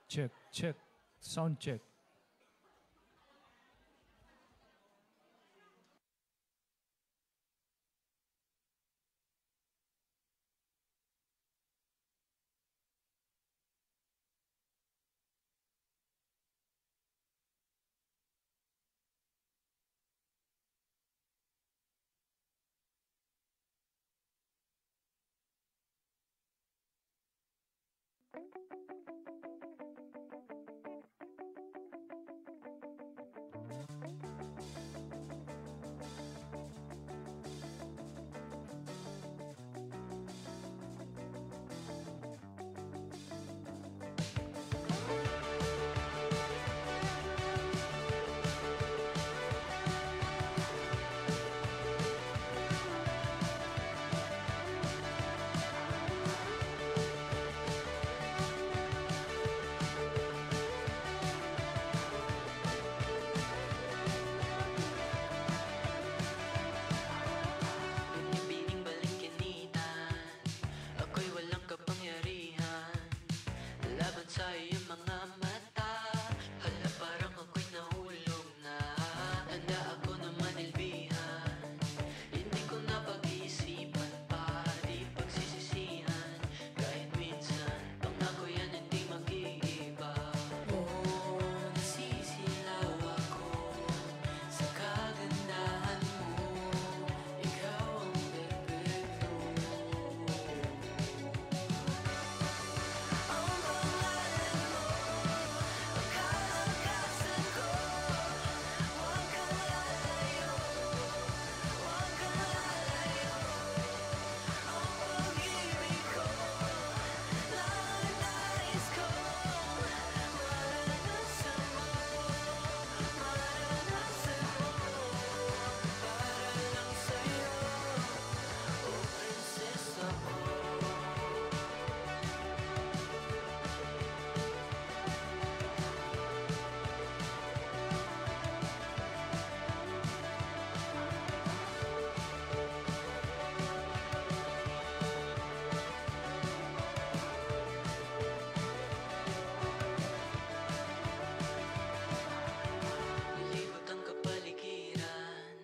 Check, check. Sound check. Binibining balingkinitan, ako'y walang kapangyarihan laban sa iyong mga mata. Hala, parang ako'y nahulog na. Handa ako na manilbihan, hindi ko na pag-iisipan pa, di pagsisisihan. Kahit minsan, pangako yan hindi mag-iiba. Oh, nasisilaw ako sa kagandahan mo. Ikaw ang perpekto. Ang pangalan mo, ang kalakasan ko. Huwag kang lalayo, huwag kang lalayo. Ang pag-ibig ko, nais ko maranasan mo, maranasan mo. Para lang sa'yo, oh prinsesa ko. Nalibot ang kapaligiran,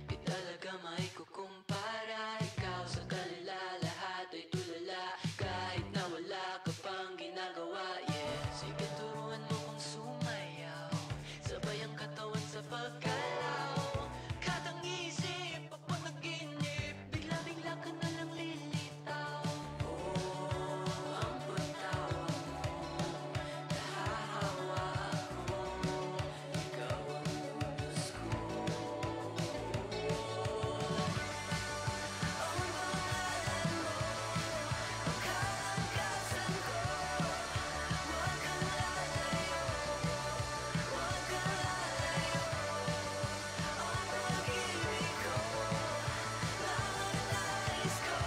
di talaga maikukumpara. Ikaw sa kanila, lahat ay tulala, kahit na wala ka pang ginagawa. Yeah, sige turuan mo kong sumayaw, sabay ang katawan sa pagkalaw. Kadang isip, papanaginip, bigla-bigla ka na lang lilitaw. Oh, ang pagtawa mo, nahahawa ako. Ikaw ang ulos ko. Ang pangalan mo, ang kalakasan ko. Huwag kang lalayo, huwag kang lalayo. Ang pag-ibig ko, nais ko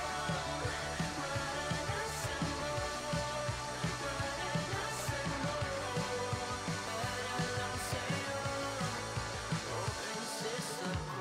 maranasan mo, maranasan mo. Para lang sa'yo, oh prinsesa ko.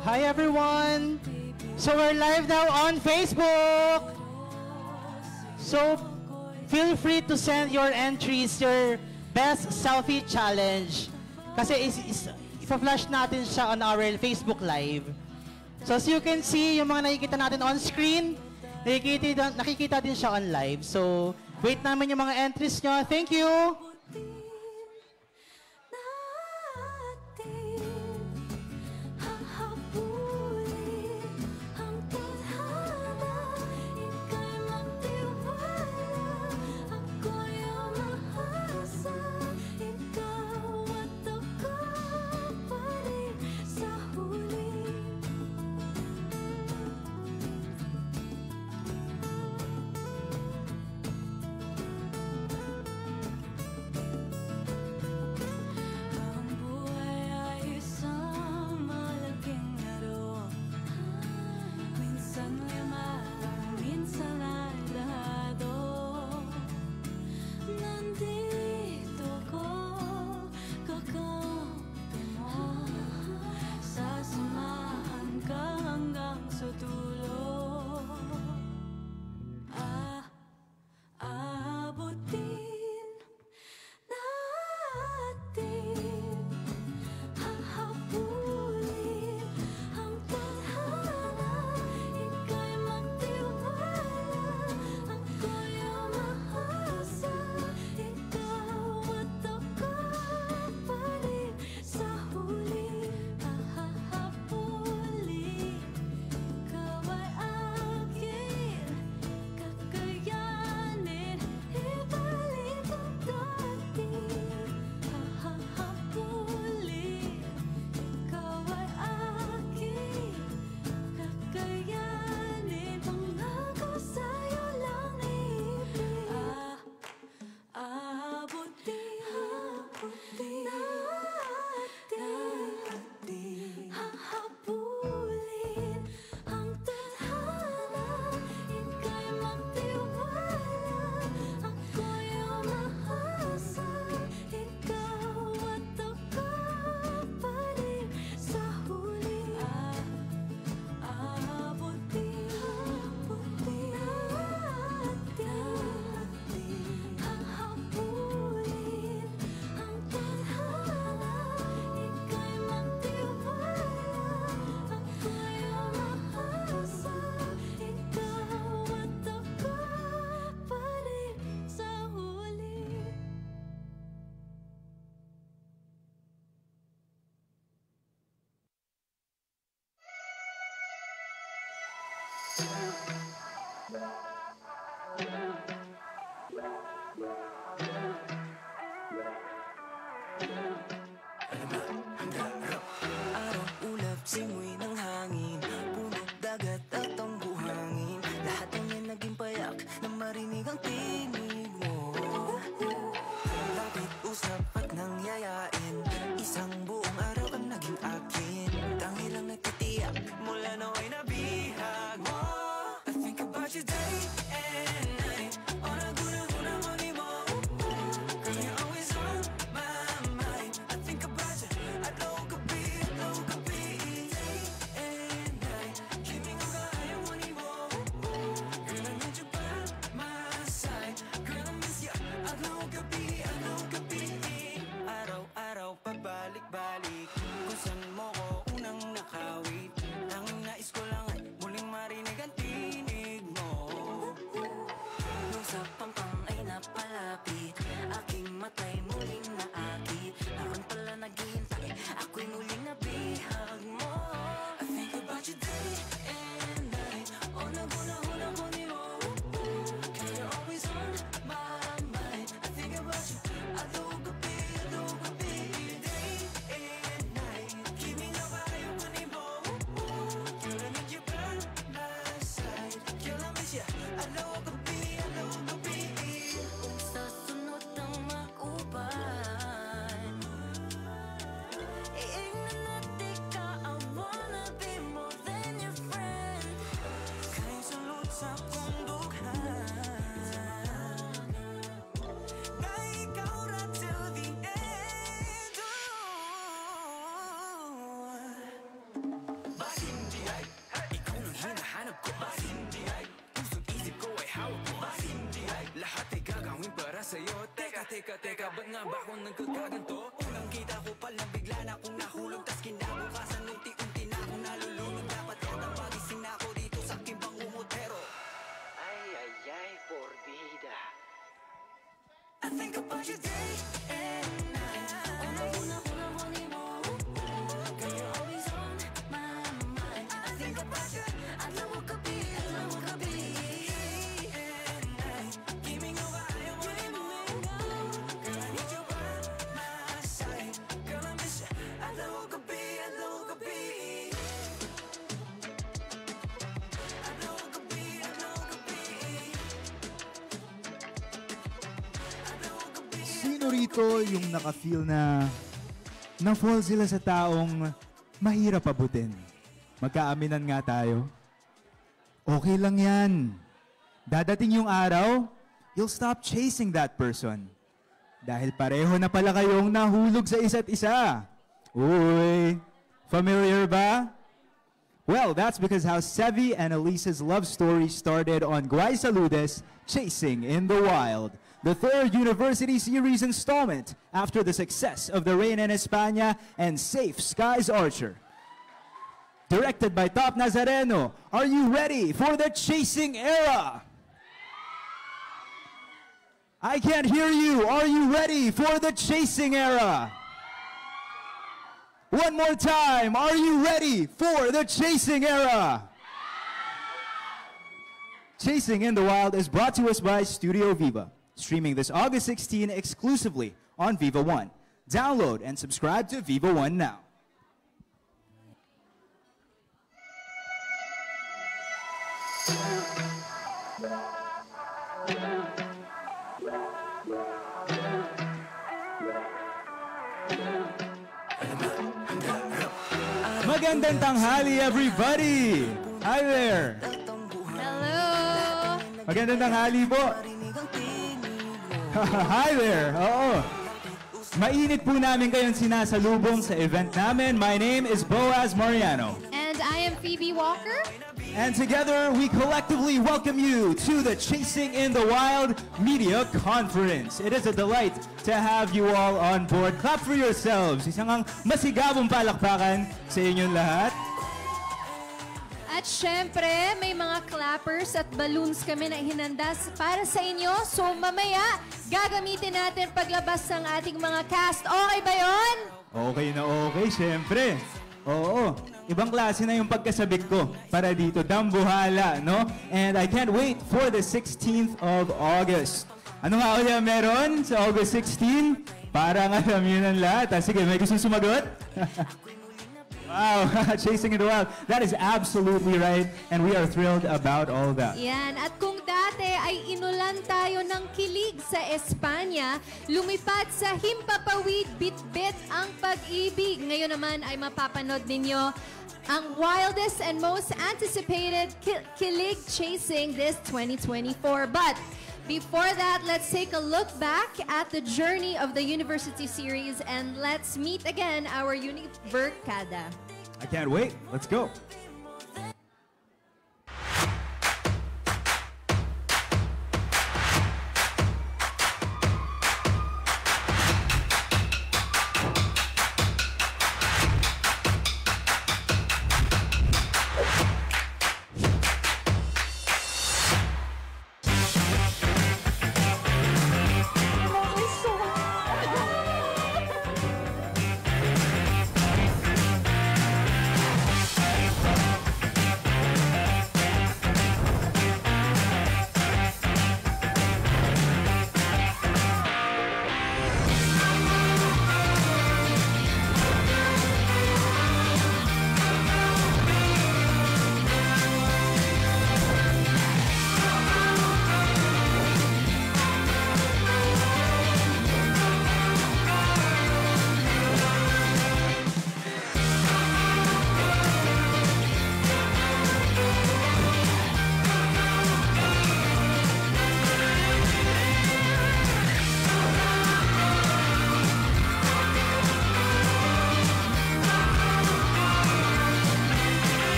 Hi everyone! So we're live now on Facebook. So feel free to send your entries, your best selfie challenge. Kasi ipa-flash natin siya on our Facebook Live. So as you can see, yung mga nakikita natin on screen, nakikita din siya on live. So wait namin yung mga entries nyo. Thank you! Araw, ulap, simoy ng hangin, puno, dagat at ang buhangin. Lahat ng yan naging payak na marinig ang tinig mo. Lapit, usap at nangyayain, isang buong araw kang naging akin. Tangil lang nagtitiyak, mula na ay nabihag mo. I think about you day and night, on a guna-guna mo ni mo. nga ba kung nagkakaganto? Unang kita ko palang bigla na akong nahulog, tas kinabukasan unti-unti na akong nalulunod. Dapat yata magising na ako dito sa aking bangungutero. Ay, ay, ay, por vida. I think about your day and night. Una ko ni mo, cause you're always on my mind. I think about you, adlaw ka bi and night. Giving over ayaw mo ni mo, girl I need you by my side. Girl I miss you, adlaw ka bi. Sino rito yung naka-feel na na-fall sila sa taong mahirap abutin? Magkaaminan nga tayo. Okay lang yan. Dadating yung araw, you'll stop chasing that person. Dahil pareho na pala kayong nahulog sa isa't isa. Uy, familiar ba? Well, that's because how Sevi and Elisa's love story started on Guay Saludes, Chasing in the Wild, the third University Series installment after the success of The Rain in España and Safe Skies Archer. Directed by Top Nazareno, are you ready for the chasing era? I can't hear you. Are you ready for the chasing era? One more time. Are you ready for the chasing era? Chasing in the Wild is brought to us by Studio Viva, streaming this August 16 exclusively on Viva One. Download and subscribe to Viva One now. Magandang tanghali, everybody! Hi there! Hello! Magandang tanghali po! Hi there! Oo. Mainit po namin kayong sinasalubong sa event namin. My name is Boaz Mariano. And I am Phoebe Walker. And together, we collectively welcome you to the Chasing in the Wild Media Conference. It is a delight to have you all on board. Clap for yourselves. Isang masigabong palakpakan sa inyong lahat. At syempre, may mga clappers at balloons kami na hinanda para sa inyo. So mamaya, gagamitin natin paglabas ng ating mga cast. Okay ba yon? Okay na okay, syempre. Oo. Ibang klase na yung pagkasabik ko para dito. Dambuhala, no? And I can't wait for the 16th of August. Ano nga ulit meron sa August 16? Parang alam yun ang lahat. Sige, may gusto sumagot? Wow, Chasing in the Wild. That is absolutely right. And we are thrilled about all that. Yan. At kung dati ay inulan tayo ng kilig sa Espanya, lumipad sa Himpapawid, Bitbit ang pag-ibig. Ngayon naman ay mapapanood ninyo ang wildest and most anticipated kilig chasing this 2024. But before that, let's take a look back at the journey of the University Series and let's meet again our Univercada. I can't wait. Let's go.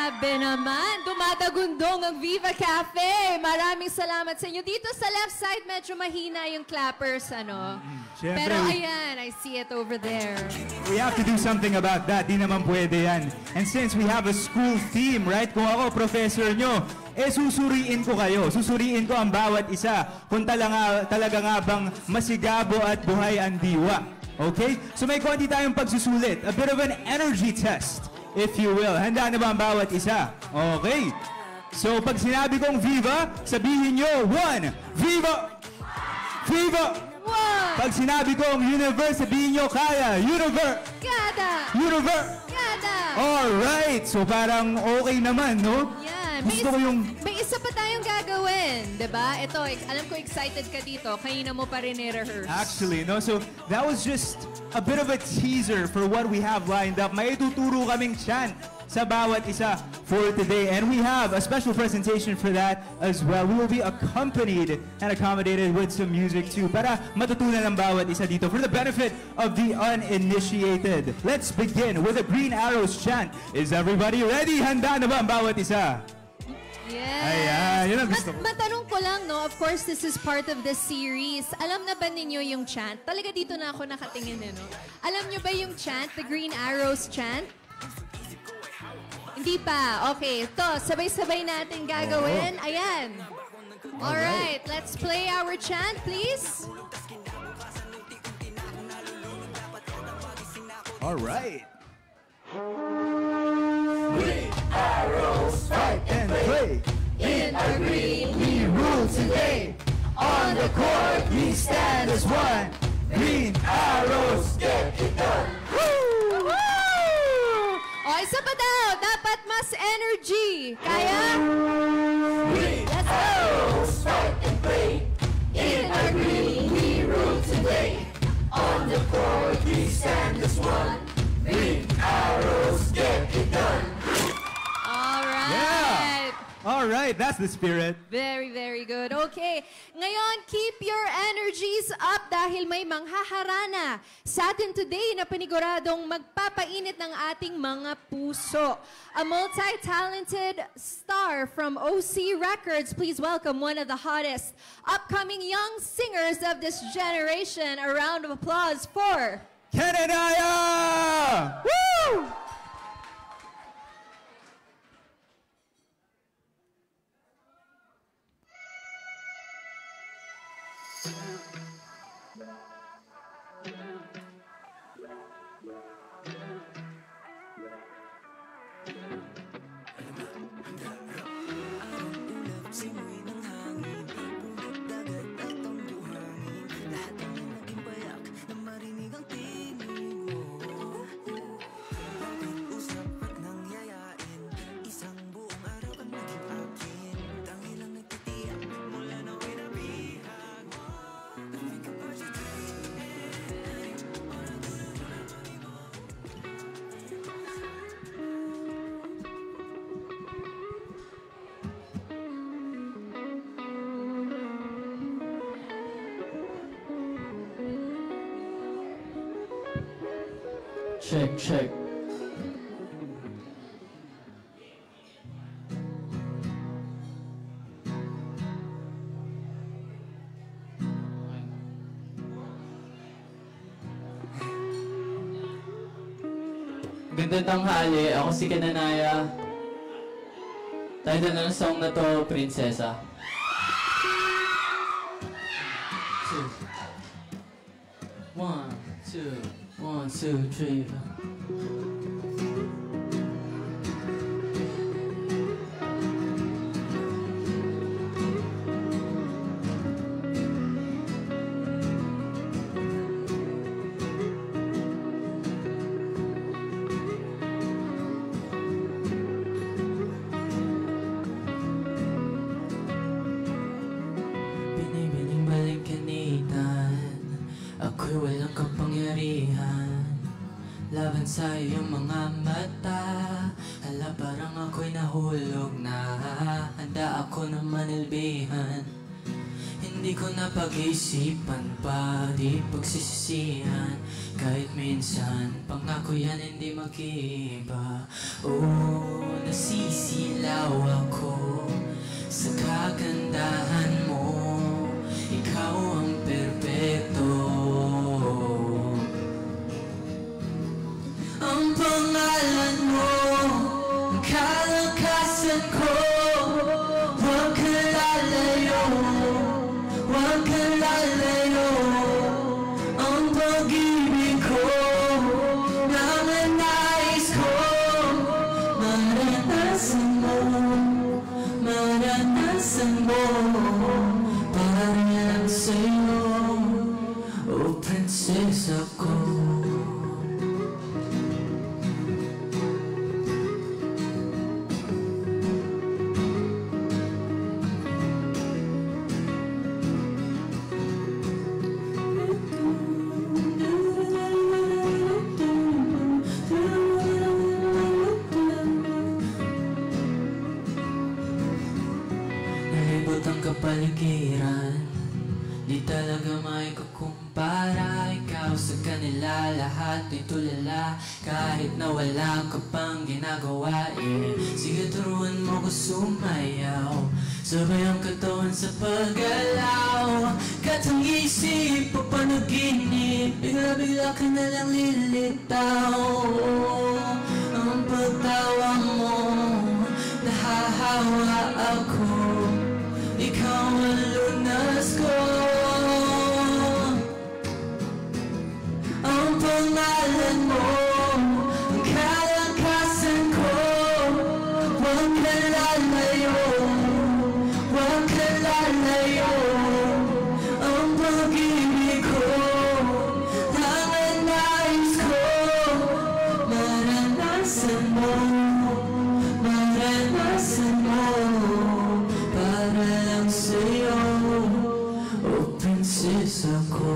Grabe naman. Dumadagundong ang Viva Cafe. Maraming salamat sa inyo. Dito sa left side, medyo mahina yung clappers, ano? Siyempre, Pero ayan, I see it over there. we have to do something about that. Di naman pwede yan. And since we have a school theme, right? Kung ako, professor nyo, susuriin ko kayo. Susuriin ko ang bawat isa. Kung talaga nga bang masigabo at buhay ang diwa. Okay? So may konti tayong pagsusulit. A bit of an energy test, if you will. Handa na ba ang bawat isa? Okay. So pag sinabi kong Viva, sabihin nyo, 1, Viva! Viva! One, Pag sinabi kong universe, sabihin nyo kaya. Universe! kada, Universe! kada. Alright! So parang okay naman, no? Yan. Gusto ko yung... May isa pa tayong gagawin, di ba? Ito, alam ko excited ka dito. Kanina mo pa rin i-rehearse. Actually, no? So that was just a bit of a teaser for what we have lined up. May ituturo kaming chant sa bawat isa for today. And we have a special presentation for that as well. We will be accompanied and accommodated with some music too para matutunan ng bawat isa dito for the benefit of the uninitiated. Let's begin with a Green Arrows chant. Is everybody ready? Handa na ba ang bawat isa? Yes. Ayan, yun ang gusto ko. Matanong ko lang, no? Of course, this is part of the series. Alam na ba ninyo yung chant? Talaga dito na ako nakatingin, no? Alam nyo ba yung chant? The Green Arrows chant? Hindi pa. Okay, ito, sabay-sabay natin gagawin. Ayan. Alright, let's play our chant, please. Alright. Green arrows, fight and play. In the green, We rule today. On the court, we stand as one. Green arrows, get it done. Woo! O, isa pa daw. Dapat mas energy. Kaya? Green arrows, fight and play. In the green, We rule today. On the court, we stand as one. Green arrows, get it done. Alright. Alright, that's the spirit. Very, very good. Okay. Ngayon, keep your energies up dahil may manghaharana sa atin today na paniguradong magpapainit ng ating mga puso. A multi-talented star from OC Records. Please welcome one of the hottest upcoming young singers of this generation. A round of applause for... Kenanaya! Woo! Check, check. Gandang tanghali, ako si Kenanaya. Title ng song na to, Prinsesa. One, two, 1, 2, 3. Binibining balingkanitan, ako'y walang kapangyarihan. Laban sa'yo yung mga mata. Hala, parang ako'y nahulog na. Handa ako na manilbihan. Hindi ko na pag-isipan pa, di pagsisisihan. Kahit minsan, pangako yan hindi mag-iiba. Oh, nasisi hawa ko sa kagandahan mo. Ikaw ang perpekto. Ang pangalan mo, ang kalakasan ko. Huwag ka lalayo, huwag ka lalayo. Ang pag-ibig ko, nais ko. Maranasan mo, maranasan mo. Para lang sa'yo, oh prinsesa ko. Nalibot ang kapaligiran, di talaga may kukumpara. Ikaw sa kanila, lahat ay tulala. Kahit na wala ka pang ginagawa, sige turuan mo ko sumayaw. Sabay ang katawan sa paggalaw. Katang isip o panaginip, bigla-bigla ka na lang lilitaw. Ang pagtawa mo, nahahawa ako. Ikaw ang lunas ko. Ang pangalan mo, ang kalakasan ko. Huwag ka lalayo, huwag ka lalayo. Ang pag-ibig ko, nais ko. Maranasan mo, maranasan mo. Para lang sa'yo, oh prinsesa ko.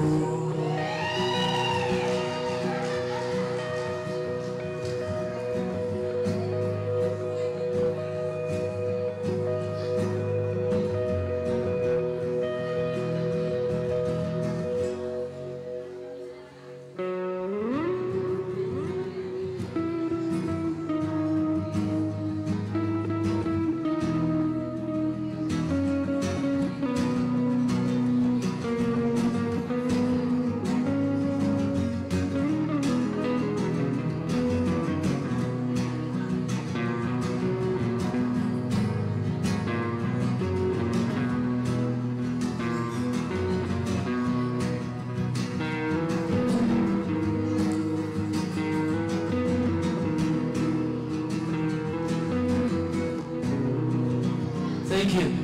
Thank you.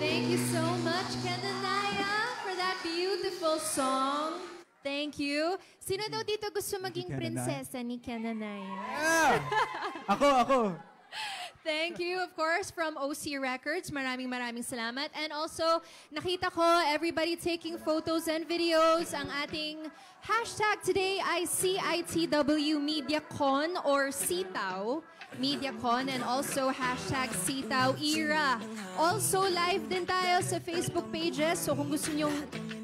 Thank you so much, Kananaya, for that beautiful song. Thank you. Sino daw dito gusto maging prinsesa ni Kananaya? Ako. Thank you, of course, from OC Records. Maraming salamat. And also, nakita ko everybody taking photos and videos. Ang ating hashtag today ay CITW MediaCon or CITAW MediaCon, and also hashtag CITAW Era. Also, live din tayo sa Facebook pages. So kung gusto nyong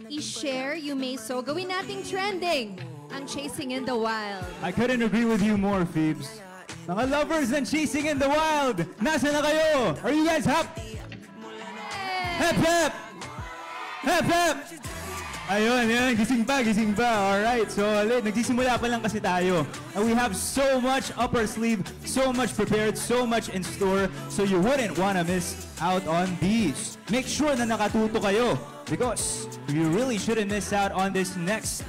i-share, you may so. Gawin nating trending ang Chasing in the Wild. I couldn't agree with you more, Phoebes. Mga lovers ng Chasing in the Wild, nasa na kayo? Are you guys happy? Hep, hep! Hep, hep! Ayun, gising pa. Alright, so nagsisimula pa lang kasi tayo. And we have so much up our sleeve, so much prepared, so much in store, so you wouldn't wanna miss out on these. Make sure na nakatuto kayo because you really shouldn't miss out on this next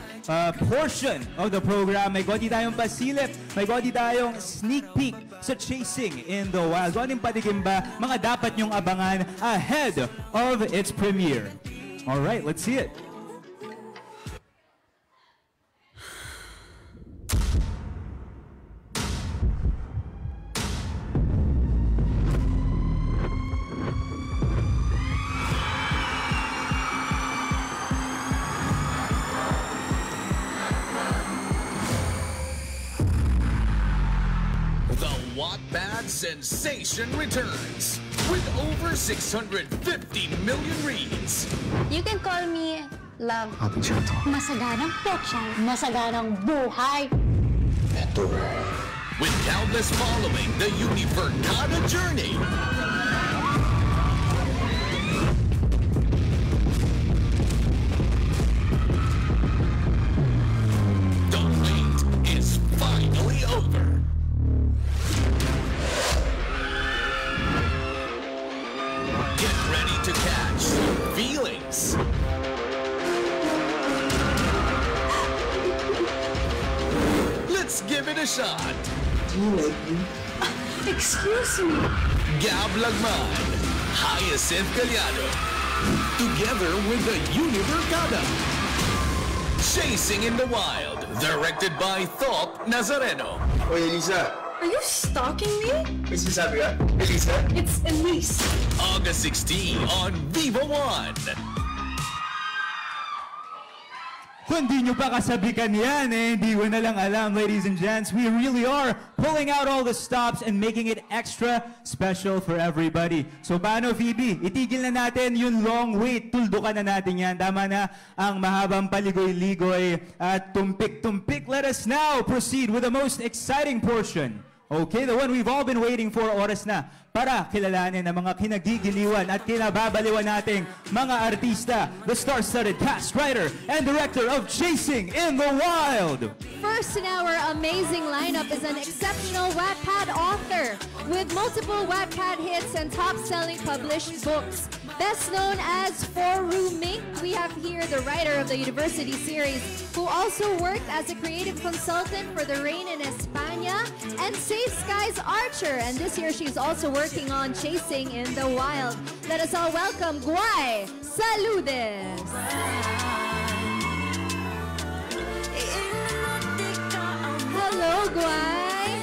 portion of the program. May konti tayong pasilip, may konti tayong sneak peek sa Chasing in the Wild. Konting patikim ba mga dapat nyong abangan ahead of its premiere? Alright, let's see it. Wattpad sensation returns with over 650 million reads. You can call me Love. Masaganang petsa. Masaganang buhay. Ito with countless following the Univercada journey. The wait is finally over. Get ready to catch feelings. Let's give it a shot. Excuse me. Gab Lagman, Hyacinth Gallardo, together with the Univercada. Chasing in the Wild, directed by Thop Nazareno. Oy, Elisa. Are you stalking me? May sinasabi ka? Elisa? It's Elise. August 16 on Viva One. Kung di nyo pa kasabikan yan, hindi ko na lang alam, ladies and gents. We really are pulling out all the stops and making it extra special for everybody. So paano, Phoebe? Itigil na natin yung long wait. Tuldukan na natin yan. Tama na ang mahabang paligoy-ligoy at tumpik-tumpik. Let us now proceed with the most exciting portion. Okay, the one we've all been waiting for, oras na para kilalanin ang mga kinagigiliwan at kinababaliwan nating mga artista, the star-studded cast, writer, and director of Chasing in the Wild. First in our amazing lineup is an exceptional Wattpad author with multiple Wattpad hits and top-selling published books. Best known as Foru Mink, we have here the writer of the University series, who also worked as a creative consultant for The Rain in España and Safe Skies Archer. And this year she's also working on Chasing in the Wild. Let us all welcome Guay Saludes. Hello, Guay.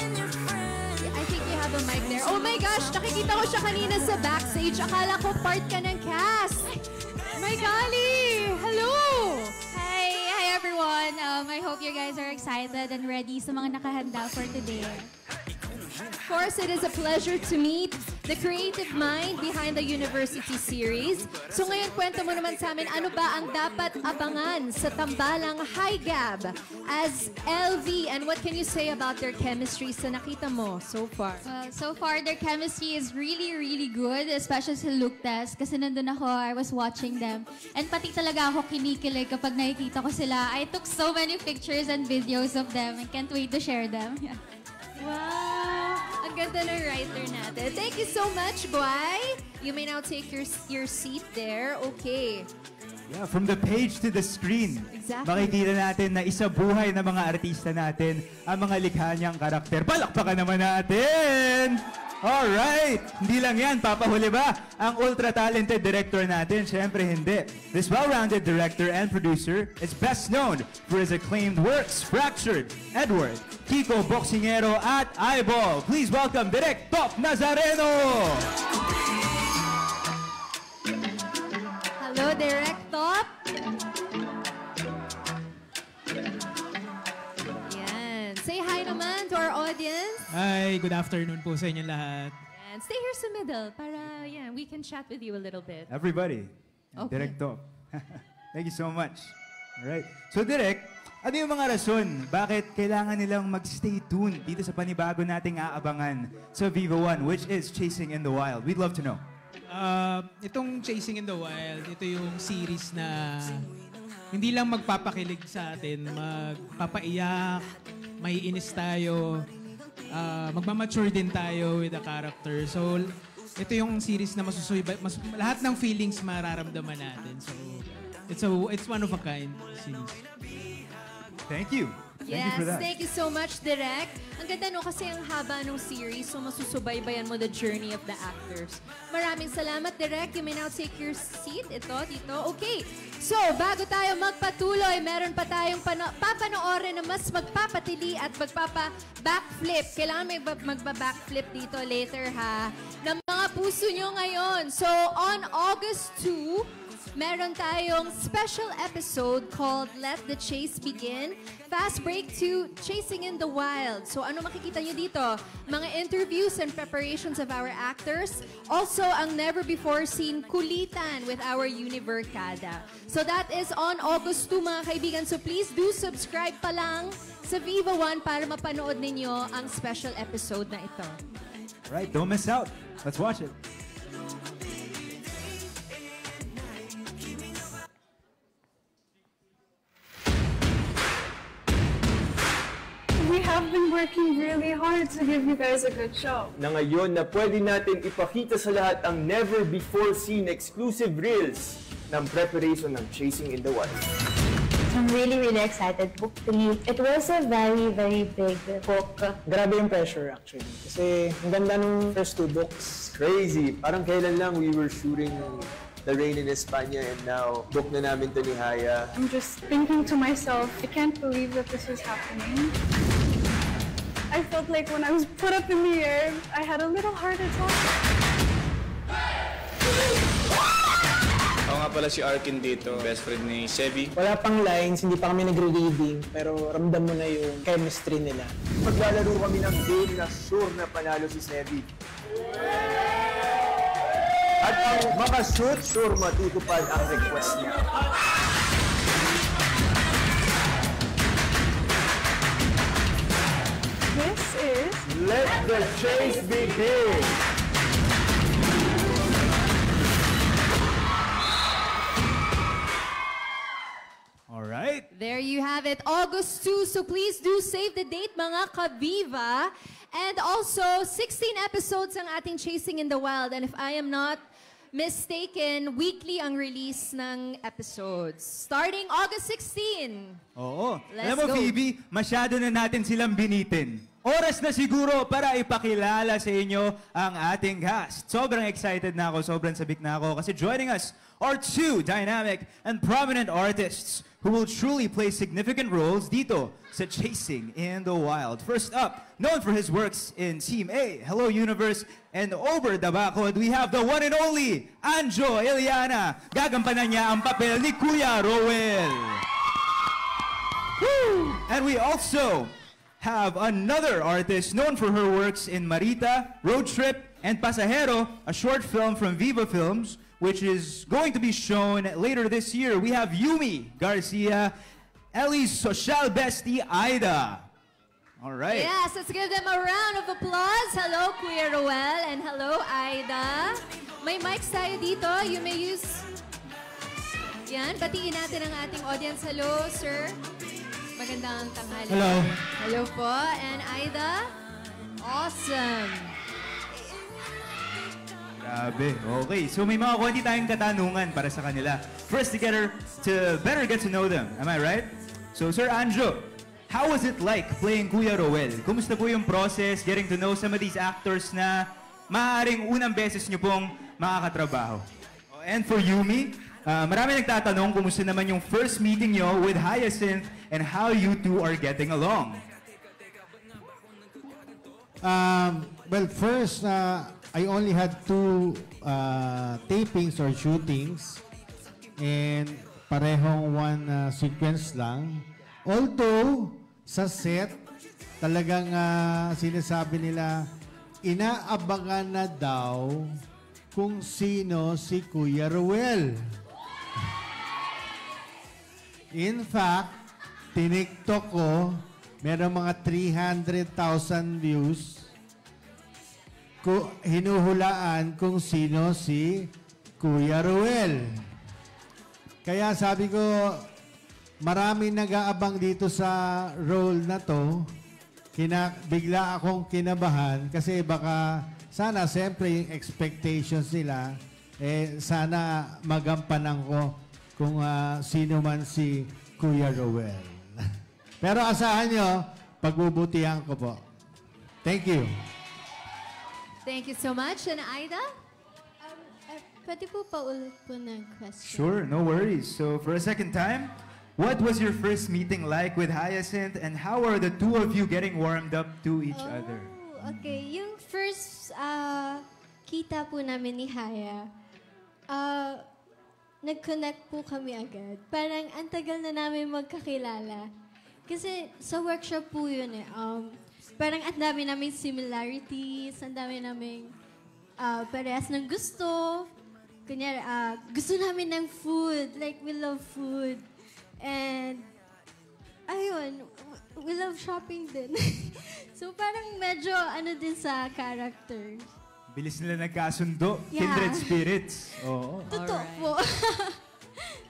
I think you have a mic there. Oh my gosh, nakikita ko siya kanina sa backstage. Akala ko part ka ng cast. My golly! Hello! Hi everyone. I hope you guys are excited and ready sa mga nakahanda for today. Of course, it is a pleasure to meet the creative mind behind the University series. So ngayon, kwento mo naman sa amin, ano ba ang dapat abangan sa tambalang Hi Gab as LV? And what can you say about their chemistry sa nakita mo so far? So far, their chemistry is really, really good, especially sa look test. Kasi nandun ako, I was watching them. And pati talaga ako kinikilig kapag nakikita ko sila. I took so many pictures and videos of them. I can't wait to share them. Wow! Ang ganda ng writer natin. Thank you so much, Guay. You may now take your seat there. Okay. Yeah, from the page to the screen. Exactly. Makikita natin na isa buhay na mga artista natin ang mga likha niyang karakter. Palakpakan naman natin! Alright! Hindi lang yan, papahuli ba ang ultra-talented director natin? Siyempre hindi. This well-rounded director and producer is best known for his acclaimed works, Fractured, Edward, Kiko Boxingero, at Eyeball. Please welcome Direk Thop Nazareno! Hello, Direk Thop. Yan. Say hi naman to our audience. Hi, good afternoon po sa inyo lahat. And stay here sa middle para we can chat with you a little bit. Everybody, Okay. Direk Thop. Thank you so much. Alright. So Direk, ano yung mga rason bakit kailangan nilang mag-stay tuned dito sa panibago nating aabangan sa Viva One, which is Chasing in the Wild? We'd love to know. Itong Chasing in the Wild, ito yung series na hindi lang magpapakilig sa atin, magpapaiyak, may inis tayo, magmamature din tayo with the character. So, ito yung series na lahat ng feelings mararamdaman natin. So, it's one of a kind series. Thank you. Thank you for that. Thank you so much, Direk. Ang ganda no, kasi ang haba ng series, so masusubaybayan mo the journey of the actors. Maraming salamat, Direk. You may now take your seat. Ito, dito. Okay. So, bago tayo magpatuloy, meron pa tayong papanoorin na mas magpapatili at magpapa-backflip. Kailangan may magba-backflip dito later, ha? Ng mga puso nyo ngayon. So, on August 2, meron tayong special episode called Let the Chase Begin. Fast break to Chasing in the Wild. So ano makikita nyo dito? Mga interviews and preparations of our actors. Also, ang never-before-seen kulitan with our Univercada. So that is on August 2, mga kaibigan. So please do subscribe pa lang sa Viva One para mapanood ninyo ang special episode na ito. Right, don't miss out. Let's watch it. We have been working really hard to give you guys a good show. Na ngayon na pwede natin ipakita sa lahat ang never-before-seen exclusive reels ng preparation ng Chasing in the Wild. I'm really excited. Book 3. It was a very big book. Grabe yung pressure actually. Kasi ang ganda nung first 2 books. Crazy. Parang kailan lang we were shooting The Rain in España and now book na namin to ni Haya. I'm just thinking to myself, I can't believe that this is happening. I felt like when I was put up in the air, I had a little heart attack. Ako nga pala si Arkin dito, best friend ni Sevi. Wala pang lines, hindi pa kami nagre-reading, pero ramdam mo na yung chemistry nila. Maglalaro kami ng game na sure na panalo si Sevi. At ang makashoot, sure matutupad ang request niya. This is Let the Chase Begin! All right. There you have it, August 2. So please do save the date, mga ka-Viva. And also, 16 episodes ang ating Chasing in the Wild. And if I am not mistaken, weekly ang release ng episodes. Starting August 16. Oo. Let's Alam mo, go. Phoebe, masyado na natin silang binitin. Oras na siguro para ipakilala sa inyo ang ating cast. Sobrang excited na ako, sobrang sabik na ako kasi joining us are 2 dynamic and prominent artists who will truly play significant roles dito sa Chasing in the Wild. First up, known for his works in Team A, Hello Universe, and Over the Backward, we have the one and only Anjo Iliana. Gagampanan niya ang papel ni Kuya Rowell. Woo! And we also have another artist known for her works in Marita, Road Trip, and Pasajero, a short film from Viva Films, which is going to be shown later this year. We have Yumi Garcia, Ellie's social bestie, Aida. All right. Yes, let's give them a round of applause. Hello, Kuya Roel, and hello, Aida. May mics tayo dito. You may use... Yan, batiin natin ang ating audience. Hello, sir. Magandang tanghali. Hello. Hello po. And Aida? Awesome. Grabe. Okay, so may mga konti tayong katanungan para sa kanila. First, to better get to know them. Am I right? So, Sir Anjo, how was it like playing Kuya Rowell? Kumusta po yung process, getting to know some of these actors na maaaring unang beses nyo pong makakatrabaho? And for Yumi, marami nagtatanong kumusta naman yung first meeting nyo with Hyacinth and how you two are getting along. Well, first, I only had 2 tapings or shootings and parehong one sequence lang. Although, sa set, talagang sinasabi nila, inaabangan na daw kung sino si Kuya Rowell. In fact, tiniktok ko, meron mga 300,000 views. Hinuhulaan kung sino si Kuya Rowell. Kaya sabi ko, marami nag-aabang dito sa role na to. Bigla akong kinabahan kasi baka sana siyempre yung expectations nila sana magampanan ko kung sino man si Kuya Rowell. Pero asahan nyo, pagbubutihan ko po. Thank you. Thank you so much. And Aida? Pwede po paulit po ng question. Sure, no worries. So for a second time, what was your first meeting like with Hyacinth and how are the 2 of you getting warmed up to each other? Okay, yung first kita po namin ni Haya, nag-connect po kami agad. Parang ang tagal na namin magkakilala. Kasi sa workshop po yun eh. Parang ang dami naming similarities, ang dami naming parehas ng gusto. Kunyari, gusto namin ng food. Like, we love food. And, ayun, we love shopping din. So parang medyo din sa character. Bilis nila nagkasundo. Yeah. Kindred spirits. Oo. Totoo po.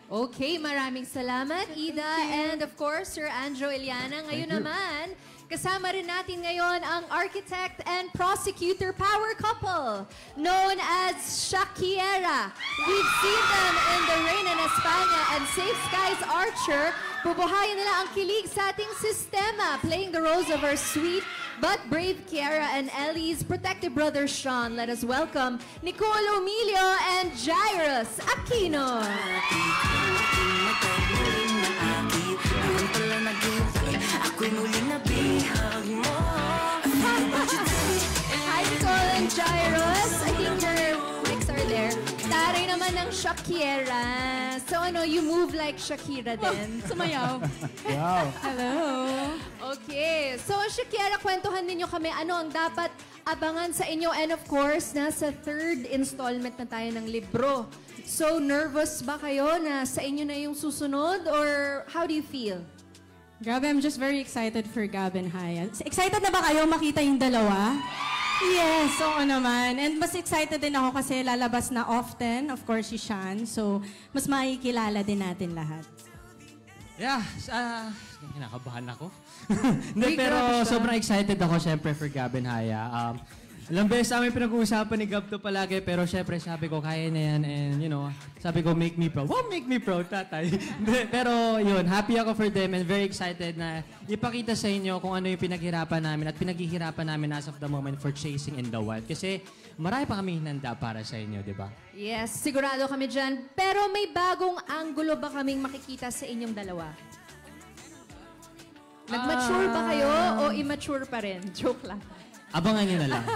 Okay, maraming salamat, Ida. And of course, Sir Andrew Iliana. Ngayon naman, kasama rin natin ngayon ang architect and prosecutor power couple known as Shakira. We've seen them in The Rain in España and Safe Skies Archer. Bubuhayin nila ang kilig sa ating sistema, playing the roles of our sweet but brave Kiara and Ellie's protective brother Sean. Let us welcome Nicole Omilio and Jairus Aquino. Hi, Nicole and Jairus. I think your mics are there. Taray naman ng Shakira. So you move like Shakira din. Sumayaw. Wow. Hello. Okay. So, Shakira, kwentuhan ninyo kami ano ang dapat abangan sa inyo. And of course, nasa third installment na tayo ng libro. So, nervous ba kayo na sa inyo na yung susunod? Or how do you feel? Grabe, I'm just very excited for Gab and Haya. Excited na ba kayo makita yung dalawa? Yes, oo naman. And mas excited din ako kasi lalabas na often, of course, si Sean. So, mas makikilala din natin lahat. Yeah, kinakabahan ako. Hindi, pero sobrang excited ako syempre for Gab and Haya. Ilang beses namin pinag-uusapan ni Gab to palagi, pero syempre sabi ko, kaya na yan. And sabi ko, make me proud. Wow, make me proud, tatay. Pero yun, happy ako for them and very excited na ipakita sa inyo kung ano yung pinaghirapan namin at pinaghihirapan namin as of the moment for Chasing in the Wild. Kasi marami pa kami hinanda para sa inyo, di ba? Yes, sigurado kami dyan. Pero may bagong anggulo ba kaming makikita sa inyong dalawa? Nag-mature ba kayo o immature pa rin? Joke lang. Abangan nyo na lang.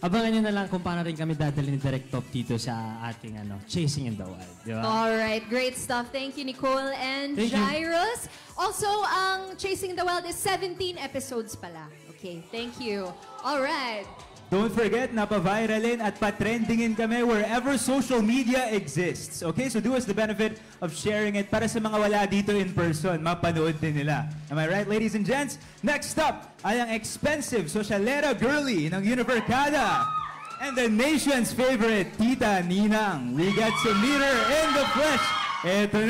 Abangan nyo na lang kung paano rin kami dadali ni Direct Top dito sa ating Chasing in the Wild. Di ba? Alright, great stuff. Thank you, Nicole and Thank you. Jairus. Also, ang Chasing in the Wild is 17 episodes pala. Okay, thank you. Alright. Don't forget, napaviralin at patrendingin kami wherever social media exists. Okay, so do us the benefit of sharing it para sa mga wala dito in person. Mapanood din nila. Am I right, ladies and gents? Next up ay ang expensive socialera girly ng Univercada and the nation's favorite, Tita Ninang. We get to meet her in the flesh. Eto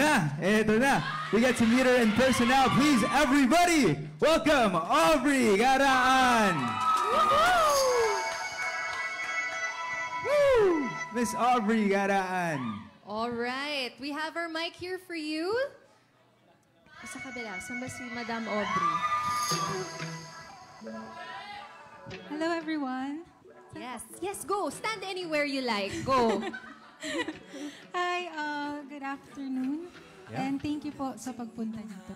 na. We get to meet her in person now. Please, everybody, welcome Aubrey Garaan. Miss Aubrey Garaan. Alright, we have our mic here for you. Sa kabila, saan ba si Madam Aubrey? Hello, everyone. Yes, go. Stand anywhere you like. Go. Hi, good afternoon. Yeah. And thank you po sa pagpunta dito.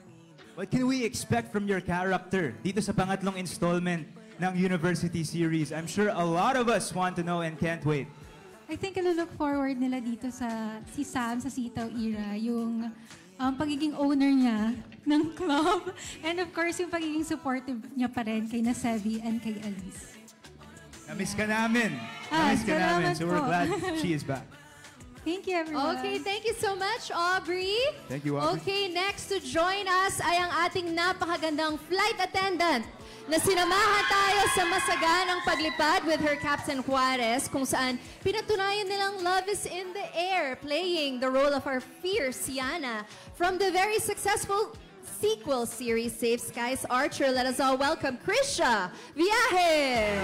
What can we expect from your character dito sa pangatlong installment ng University Series? I'm sure a lot of us want to know and can't wait. I think look forward nila dito sa si Sam sa Sitaw Era, yung pagiging owner niya ng club. And of course, yung pagiging supportive niya pa rin kay Nasevi and kay Alice. Na-miss ka namin. Na-miss ka namin. So we're po. glad she is back. Thank you, everyone. Okay, thank you so much, Aubrey. Thank you, Aubrey. Okay, next to join us ay ang ating napakagandang flight attendant na sinamahan tayo sa masaganang paglipad with her Captain Juarez kung saan pinatunayan nilang love is in the air, playing the role of our fierce Yana from the very successful sequel series Safe Skies Archer. Let us all welcome Krisha Viaje.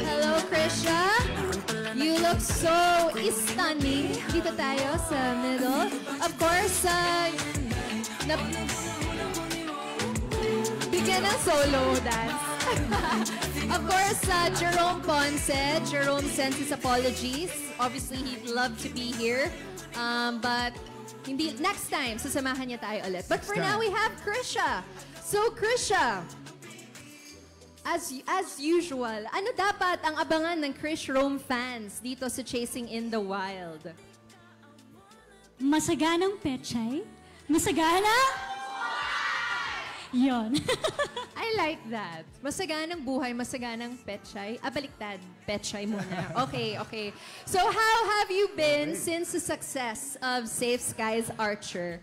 Hello, Krisha. You look so stunning. Dito tayo sa middle. Of course, bigyan ng solo dance. Of course, Jerome Ponce. Jerome sends his apologies. Obviously, he'd love to be here. But next time, sasamahan niya tayo ulit. But for now, we have Krisha. So, Krisha, as usual, ano dapat ang abangan ng Krish Rome fans dito sa Chasing in the Wild? Masaganang pechay. Masagana? Yon. I like that. Masaganang buhay, masaganang pechay. Baliktad. Pechay muna. Okay. So how have you been since the success of Safe Skies Archer?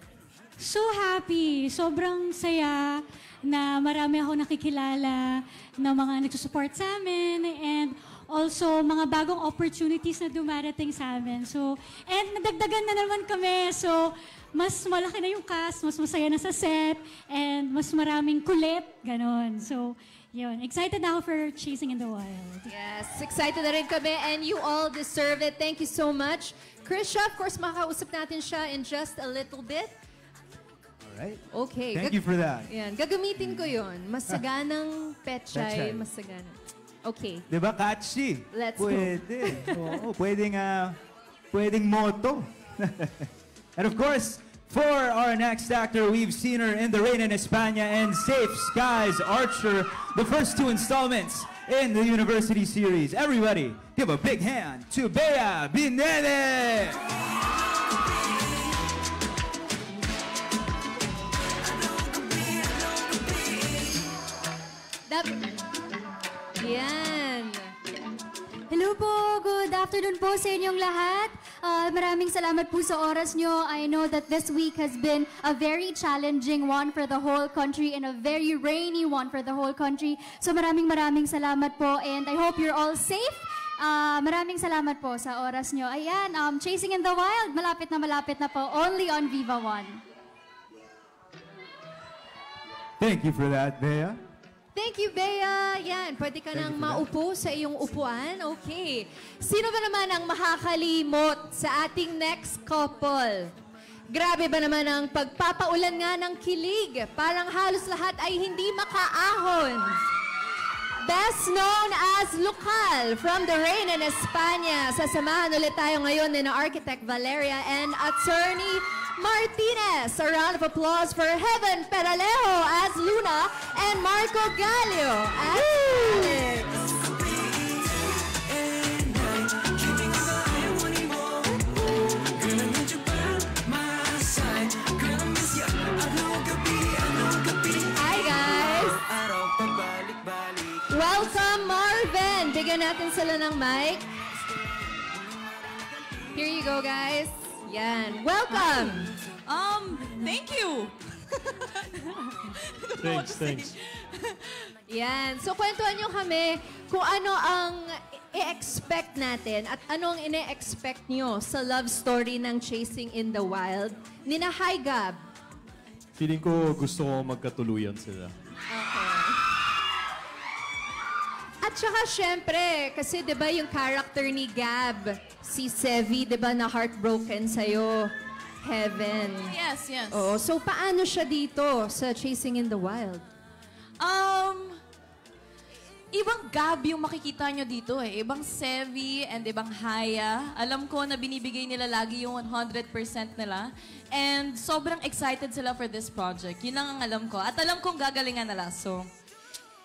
So happy. Sobrang saya na marami ako nakikilala na mga nagsusupport sa amin and also mga bagong opportunities na dumarating sa amin. So, and nadagdagan na naman kami. So, mas malaki na yung cast, mas masaya na sa set, and mas maraming kulit, ganon. So, yun. Excited na ako for Chasing in the Wild. Yes, excited na rin kami and you all deserve it. Thank you so much. Krisha, of course, makakausap natin siya in just a little bit. Alright. Okay. Thank you for that. Yan, gagamitin ko yun. Masaganang pechay, masaganang. Okay. Diba, catchy? Let's go. Pwede. Oo, pwedeng motto. And of course, for our next actor, we've seen her in The Rain in España and Safe Skies Archer, the first two installments in the University series. Everybody, give a big hand to Bea Binele! Yan. Hello po, good afternoon po sa inyong lahat. Maraming salamat po sa oras nyo. I know that this week has been a very challenging one for the whole country and a very rainy one for the whole country. So maraming salamat po and I hope you're all safe. Maraming salamat po sa oras nyo. Ayan, Chasing in the Wild, malapit na po, only on Viva One. Thank you for that, Bea. Thank you, Bea. Yan, pwede ka nang maupo sa iyong upuan. Okay. Sino ba naman ang makakalimot sa ating next couple? Grabe ba naman ang pagpapaulan nga ng kilig? Parang halos lahat ay hindi makaahon. Best known as Lucal from The Rain in España. Sasamahan ulit tayo ngayon ni Architect Valeria and Attorney Martinez. A round of applause for Heaven Peralejo as Luna and Marco Gallio as Alex. Hi guys! Welcome Marvin! Bigyan natin sila ng mic. Here you go guys. Yan. Welcome! Thank you! Thanks. Yan. So, kwentuhan nyo kami kung ano ang i-expect natin at anong ine-expect nyo sa love story ng Chasing in the Wild. Nina, hi Gab. Feeling ko gusto ko magkatuluyan sila. Okay. At saka syempre, kasi 'di ba yung character ni Gab, si Sevi, 'di ba na heartbroken sa'yo, Heaven. Yes. Oo, so paano siya dito sa Chasing in the Wild? Ibang Gab yung makikita nyo dito eh. Ibang Sevi and ibang Haya. Alam ko na binibigay nila lagi yung 100% nila. And sobrang excited sila for this project. Yun lang ang alam ko. At alam kong gagalingan nila. So,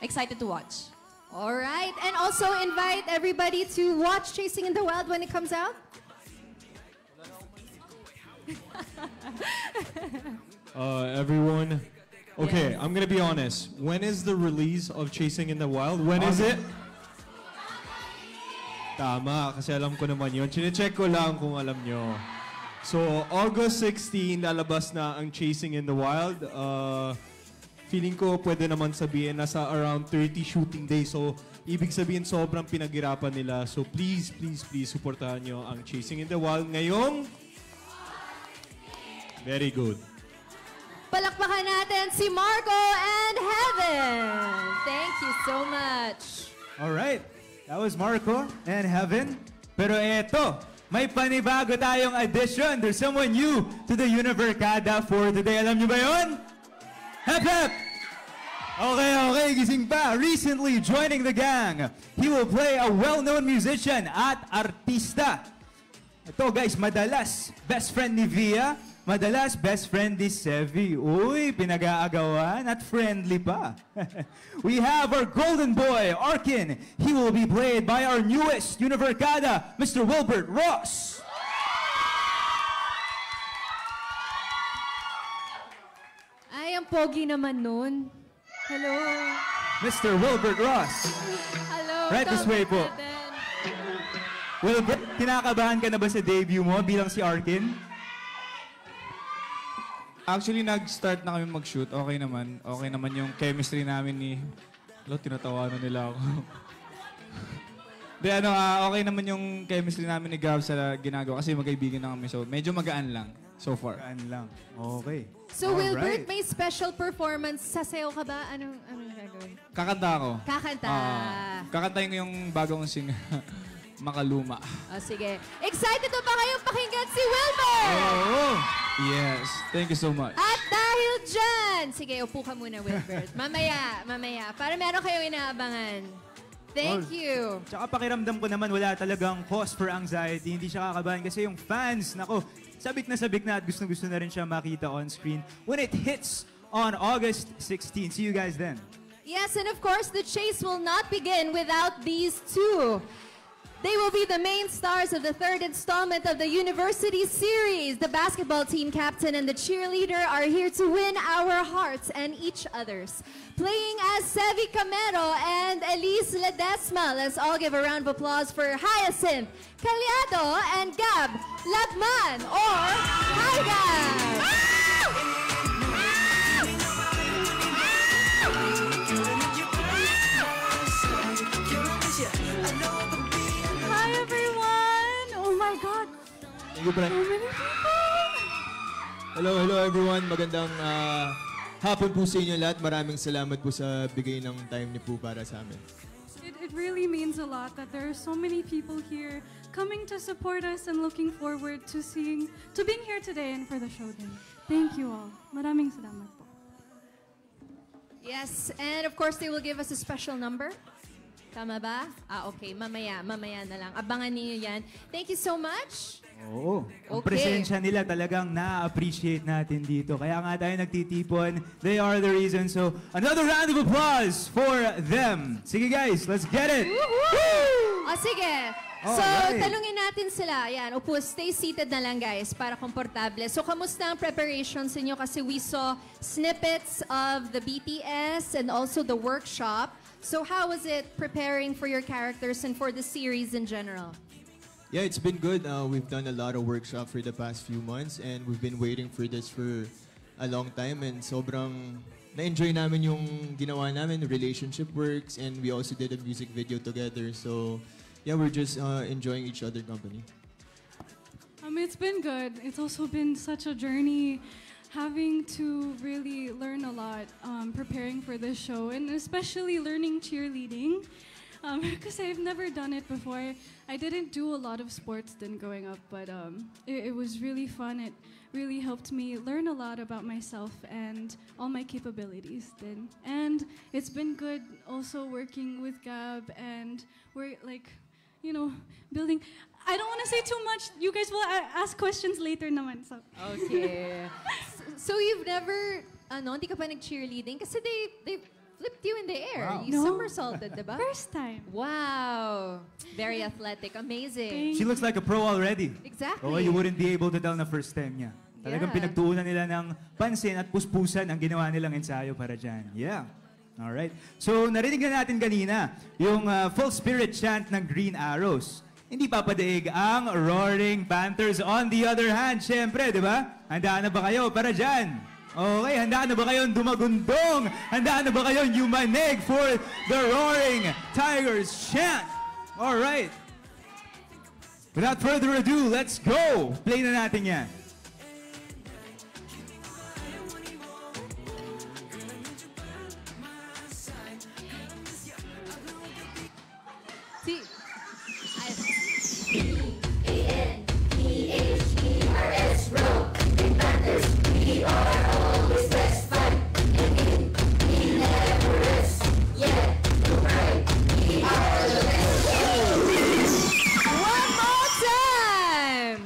excited to watch. Alright, and also invite everybody to watch Chasing in the Wild when it comes out. Everyone. Okay, I'm gonna be honest. When is the release of Chasing in the Wild? When is it? Tama, kasi alam ko naman yun. Chine-check ko lang kung alam nyo. So, August 16, lalabas na ang Chasing in the Wild. Feeling ko pwede naman sabihin nasa around 30 shooting days. So, ibig sabihin sobrang pinaghirapan nila. So, please, supportahan nyo ang Chasing in the Wild ngayong very good. Palakpakan natin si Marco and Heaven. Thank you so much. Alright, that was Marco and Heaven. Pero eto, may panibago tayong addition. There's someone new to the Univercada for today. Alam nyo ba yun? Hep, hep! Okay, gising pa. Recently joining the gang, he will play a well-known musician at artista. Ito guys, madalas best friend ni Via Madalas, best friend ni Sevi. Uy, pinag-aagawan at friendly pa. We have our golden boy, Arkin. He will be played by our newest Univercada, Mr. Wilbert Ross. Ay, ang pogi naman nun. Hello. Mr. Wilbert Ross. Hello. Right this way po. Wilbert, kinakabahan ka na ba sa debut mo bilang si Arkin? Actually, nag-start na kami mag-shoot. Okay naman. Okay naman yung chemistry namin ni... Hello, tinatawanan nila ako. Okay naman yung chemistry namin ni Gab sa ginagawa kasi magkaibigan na kami. So, medyo magaan lang so far. Magaan lang. Okay. So, Wilbert, may special performance. Sasayaw ka ba? Anong gagawin? Kakanta ako. Kakanta. Kakantayin ko yung bagong singer. Makaluma. Sige. Excited na ba kayong pakinggan si Wilbert? Oh, yes. Thank you so much. At dahil dyan, sige, upo ka muna, Wilbert. Mamaya. Para meron kayong inaabangan. Thank you. Tsaka pakiramdam ko naman wala talagang cause for anxiety. Hindi siya kakabahan kasi yung fans, nako, sabik na at gustong-gusto na rin siya makita on screen when it hits on August 16. See you guys then. Yes, and of course, the chase will not begin without these two. They will be the main stars of the third installment of the University Series. The basketball team captain and the cheerleader are here to win our hearts and each other's. Playing as Sevi Camero and Elise Ledesma. Let's all give a round of applause for Hyacinth, Caliado, and Gab Lagman, or Hi Gab! Hi everyone! Oh my God! Thank you, Brad. So many people! Hello everyone. Magandang hapon po sa inyo lahat. Maraming salamat po sa bigay ng time niyo po para sa amin. It really means a lot that there are so many people here coming to support us and looking forward to being here today and for the show din. Thank you all. Maraming salamat po. Yes, and of course, they will give us a special number. Tama ba? Okay. Mamaya na lang. Abangan niyo yan. Thank you so much. Oo. Ang Okay. presensya nila talagang na-appreciate natin dito. Kaya nga tayo nagtitipon. They are the reason. So, another round of applause for them. Sige guys, let's get it! Sige. So, Alright. talungin natin sila. Ayan, upo, stay seated na lang guys para komportable. So, kamusta ang preparations niyo? Kasi we saw snippets of the BTS and also the workshop. So, how was it preparing for your characters and for the series in general? Yeah, it's been good. We've done a lot of workshop for the past few months and we've been waiting for this for a long time and sobrang na-enjoy namin yung ginawa namin, relationship works, and we also did a music video together. So, yeah, we're just enjoying each other company. It's been good. It's also been such a journey having to really learn a lot preparing for this show and especially learning cheerleading because I've never done it before. I didn't do a lot of sports then growing up, but it was really fun. It really helped me learn a lot about myself and all my capabilities then. And it's been good also working with Gab and we're like, building. I don't want to say too much. You guys will ask questions later naman. So. Okay. So you've never, hindi ka pa nag-cheerleading? Kasi they flipped you in the air. Wow. You No. somersaulted, diba? First time. Wow. Very athletic. Amazing. She looks like a pro already. Exactly. Oh, you wouldn't be able to tell na first time niya. Talagang Yeah. pinagtuunan nila ng pansin at puspusan ang ginawa nilang ensayo para dyan. Yeah. Alright. So, narinig na natin kanina yung full spirit chant ng Green Arrows. Hindi papadaig ang Roaring Panthers. On the other hand, syempre, di ba? Handa na ba kayo para dyan? Okay, handa na ba kayong dumagundong? Handa na ba kayong yumanig for the Roaring Tigers chant? Alright. Without further ado, let's go! Play na natin yan. See, P-A-N-T-H-E-R-S, row, Green Panthers, we are always best fight, and in, we never rest, yeah, you're right, we are the best. One more time!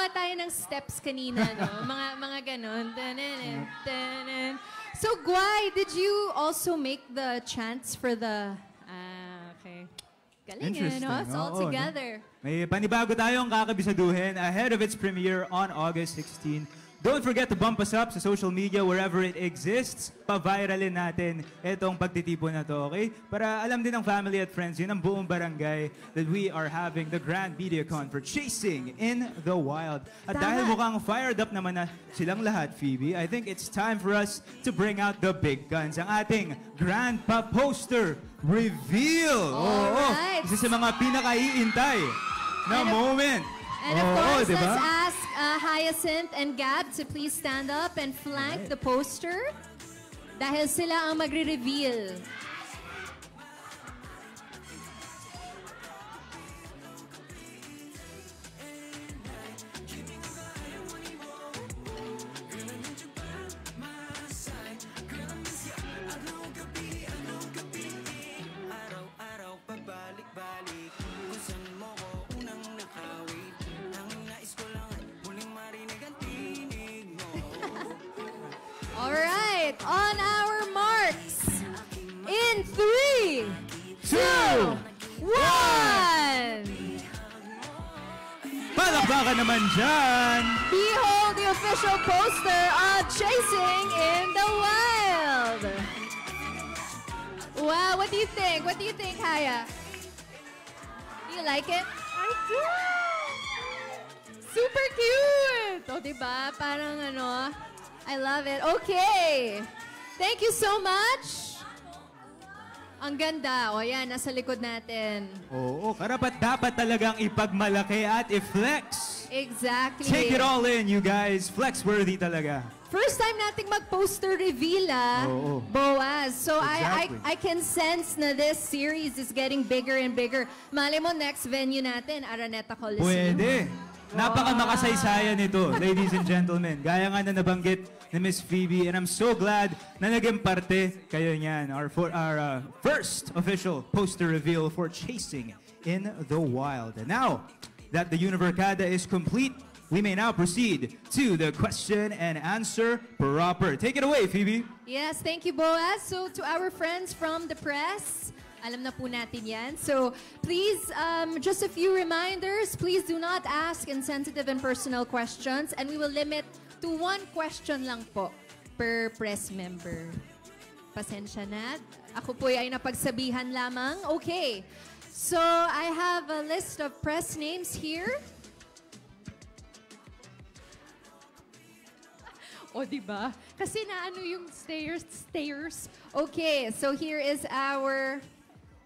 gumawa tayo ng steps kanina, no? Mga ganon. Tanan, tanan. So, Guay, did you also make the chants for the... okay. Galing no? It's all Oo, together. No? May panibago tayong kakabisaduhin ahead of its premiere on August 16. Don't forget to bump us up sa social media wherever it exists. Pa-viralin natin itong pagtitipon na to, okay? Para alam din ng family at friends, yun ang buong barangay, that we are having the grand MediaCon for Chasing in the Wild. At dahil mukhang fired up naman na silang lahat, Phoebe, I think it's time for us to bring out the big guns. Ang ating grand poster reveal. Alright. Isa sa mga pinakaiintay na moment. And of course, diba? let's ask Hyacinth and Gab to please stand up and flank the poster. Dahil sila ang magre-reveal. Alright, on our marks. In 3, 2, 1! Palakpakan naman dyan! Behold the official poster of Chasing in the Wild! Wow, what do you think? What do you think, Haya? Do you like it? I do! Super cute! O, diba? Parang ano, I love it. Okay! Thank you so much! Ang ganda. O yan, nasa likod natin. Oo, karapat dapat talagang ipagmalaki at i-flex. Exactly. Take it all in, you guys. Flex-worthy talaga. First time nating mag-poster reveal, Boaz. So Exactly. I can sense na this series is getting bigger and bigger. Mali mo, next venue natin, Araneta Coliseum. Pwede. Napaka-makasaysayan nito, ladies and gentlemen. Gaya nga na nabanggit ni Miss Phoebe, and I'm so glad na naging parte kayo niyan. Our first official poster reveal for Chasing in the Wild. And now that the Univercada is complete, we may now proceed to the question and answer proper. Take it away, Phoebe. Yes, thank you, Boaz. So to our friends from the press, alam na po natin yan. So please, just a few reminders. Please do not ask insensitive and personal questions, and we will limit to one question lang po per press member. Pasensya na. Ako po ay napagsabihan lamang. Okay. So I have a list of press names here. O, diba? Kasi naano yung stayers. Okay, so here is our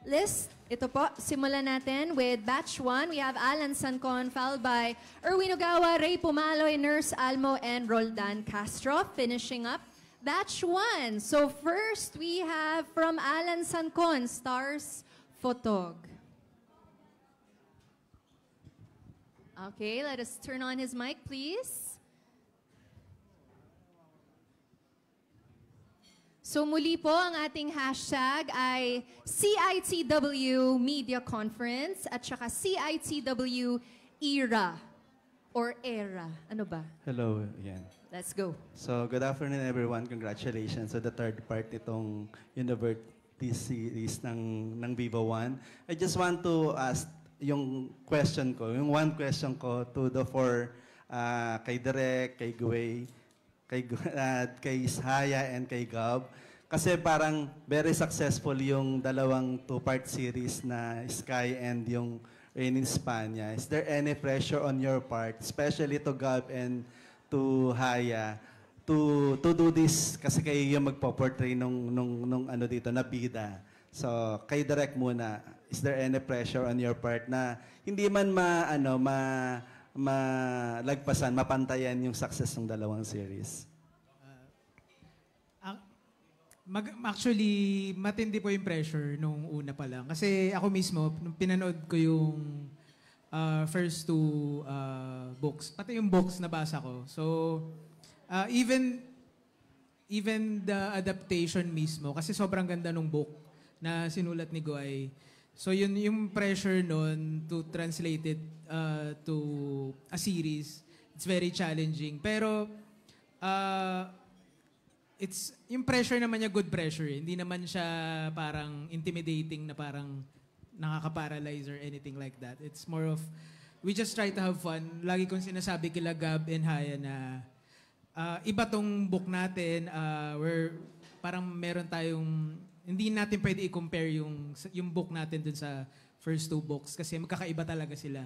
list. Ito po, simulan natin with batch 1. We have Alan Sancon, followed by Erwin Ogawa, Ray Pumaloy, Nurse Almo, and Roldan Castro. Finishing up batch 1. So first, we have from Alan Sancon, Stars Photog. Okay, let us turn on his mic, please. So muli po, ang ating hashtag ay CITW Media Conference at saka CITW ERA or ERA. Ano ba? Hello, again. Let's go. So, good afternoon everyone. Congratulations sa the third part nitong University series ng Viva One. I just want to ask yung question ko, yung one question ko to the four, kay Direk, kay Guay, kay Haya and kay Gab. Kasi parang very successful yung dalawang two-part series na Sky and yung Rain in Spania. Is there any pressure on your part, especially to Gab and to Haya, to do this kasi kayo yung magpo-portray nung ano dito na bida? So, kay Direk muna, is there any pressure on your part na hindi man malagpasan, mapantayan yung success ng dalawang series? Actually, matindi po yung pressure nung una pa lang. Kasi ako mismo, nung pinanood ko yung first two books, pati yung books nabasa ko. So, even the adaptation mismo, kasi sobrang ganda nung book na sinulat ni Guay. So, yun yung pressure nun to translate it to a series. it's very challenging. Pero, yung pressure naman niya, good pressure. Hindi naman siya parang intimidating na parang nakaka-paralyze or anything like that. It's more of, we just try to have fun. Lagi kong sinasabi kila Gab and Haya na iba tong book natin, where parang meron tayong, hindi natin pwede i-compare yung book natin dun sa first 2 books kasi magkakaiba talaga sila.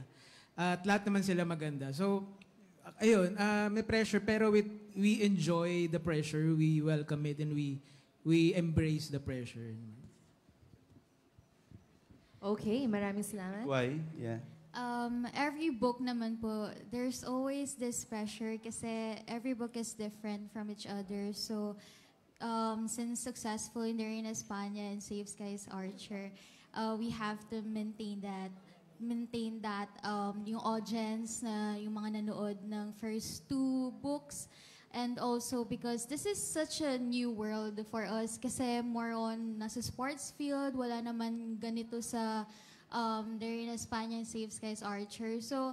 At lahat naman sila maganda. So, ayun, may pressure pero we enjoy the pressure, we welcome it, and we embrace the pressure. Okay, maraming salamat. Why? Yeah. Every book naman po, there's always this pressure kasi every book is different from each other. So, since successful in the Reina España and Save Skies Archer, we have to maintain that yung audience na yung mga nanood ng first 2 books. And also because this is such a new world for us kasi more on nasa sports field, wala naman ganito sa the Reina España and Save Skies Archer. So,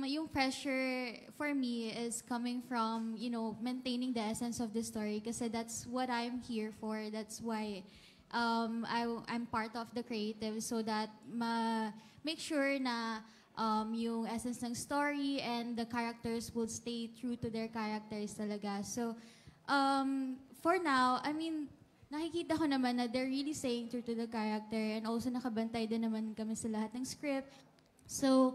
yung pressure for me is coming from, maintaining the essence of the story kasi that's what I'm here for. That's why I'm part of the creative so that make sure na yung essence ng story and the characters will stay true to their characters talaga. So, for now, I mean, nakikita ko naman na they're really staying true to the character and also nakabantay din naman kami sa lahat ng script. So,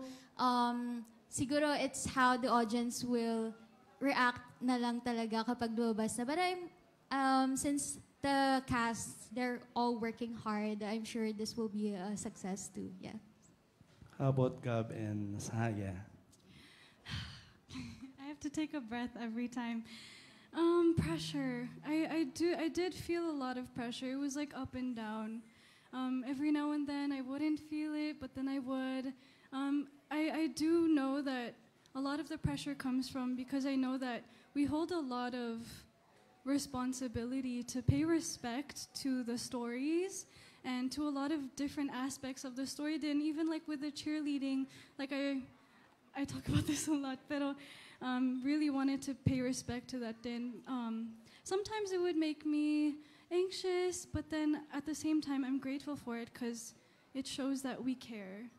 siguro it's how the audience will react na lang talaga kapag lumabas na. But since the cast, they're all working hard, I'm sure this will be a success too. Yeah. How about Gab and Haya? I have to take a breath every time. Pressure. I did feel a lot of pressure. It was like up and down. Every now and then I wouldn't feel it, but then I would. I do know that a lot of the pressure comes from because I know that we hold a lot of responsibility to pay respect to the stories and to a lot of different aspects of the story. Then even like with the cheerleading, like I talk about this a lot, pero really wanted to pay respect to that. Then sometimes it would make me anxious, but then at the same time I'm grateful for it because it shows that we care.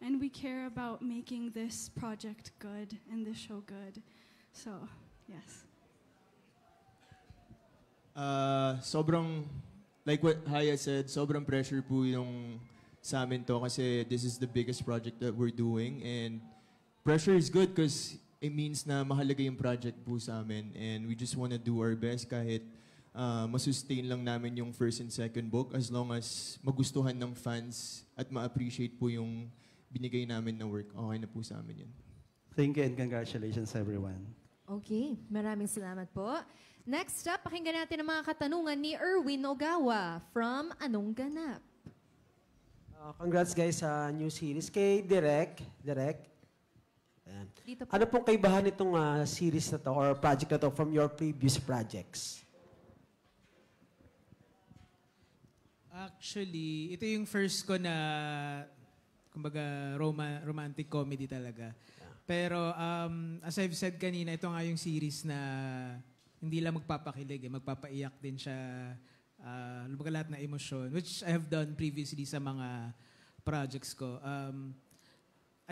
And we care about making this project good and this show good. So, yes. Sobrang, like what Haya said, sobrang pressure po yung sa amin to kasi this is the biggest project that we're doing. And pressure is good because it means na mahalaga yung project po sa amin. And we just want to do our best kahit masustain lang namin yung first and second book as long as magustuhan ng fans at ma-appreciate po yung binigay namin na work. Okay na po sa amin yun. Thank you and congratulations everyone. Okay, maraming salamat po. Next up, pakinggan natin ang mga katanungan ni Erwin Ogawa from Anong Ganap. Congrats guys sa new series. Kay Direk. Ayan. Dito po. Ano pong kaibahan nitong series na to or project na to from your previous projects? Actually, ito yung first ko na kumbaga romantic comedy talaga. Pero as I've said kanina, ito nga yung series na hindi lang magpapakilig, magpapaiyak din siya. Lumbaga lahat na emosyon, which I have done previously sa mga projects ko.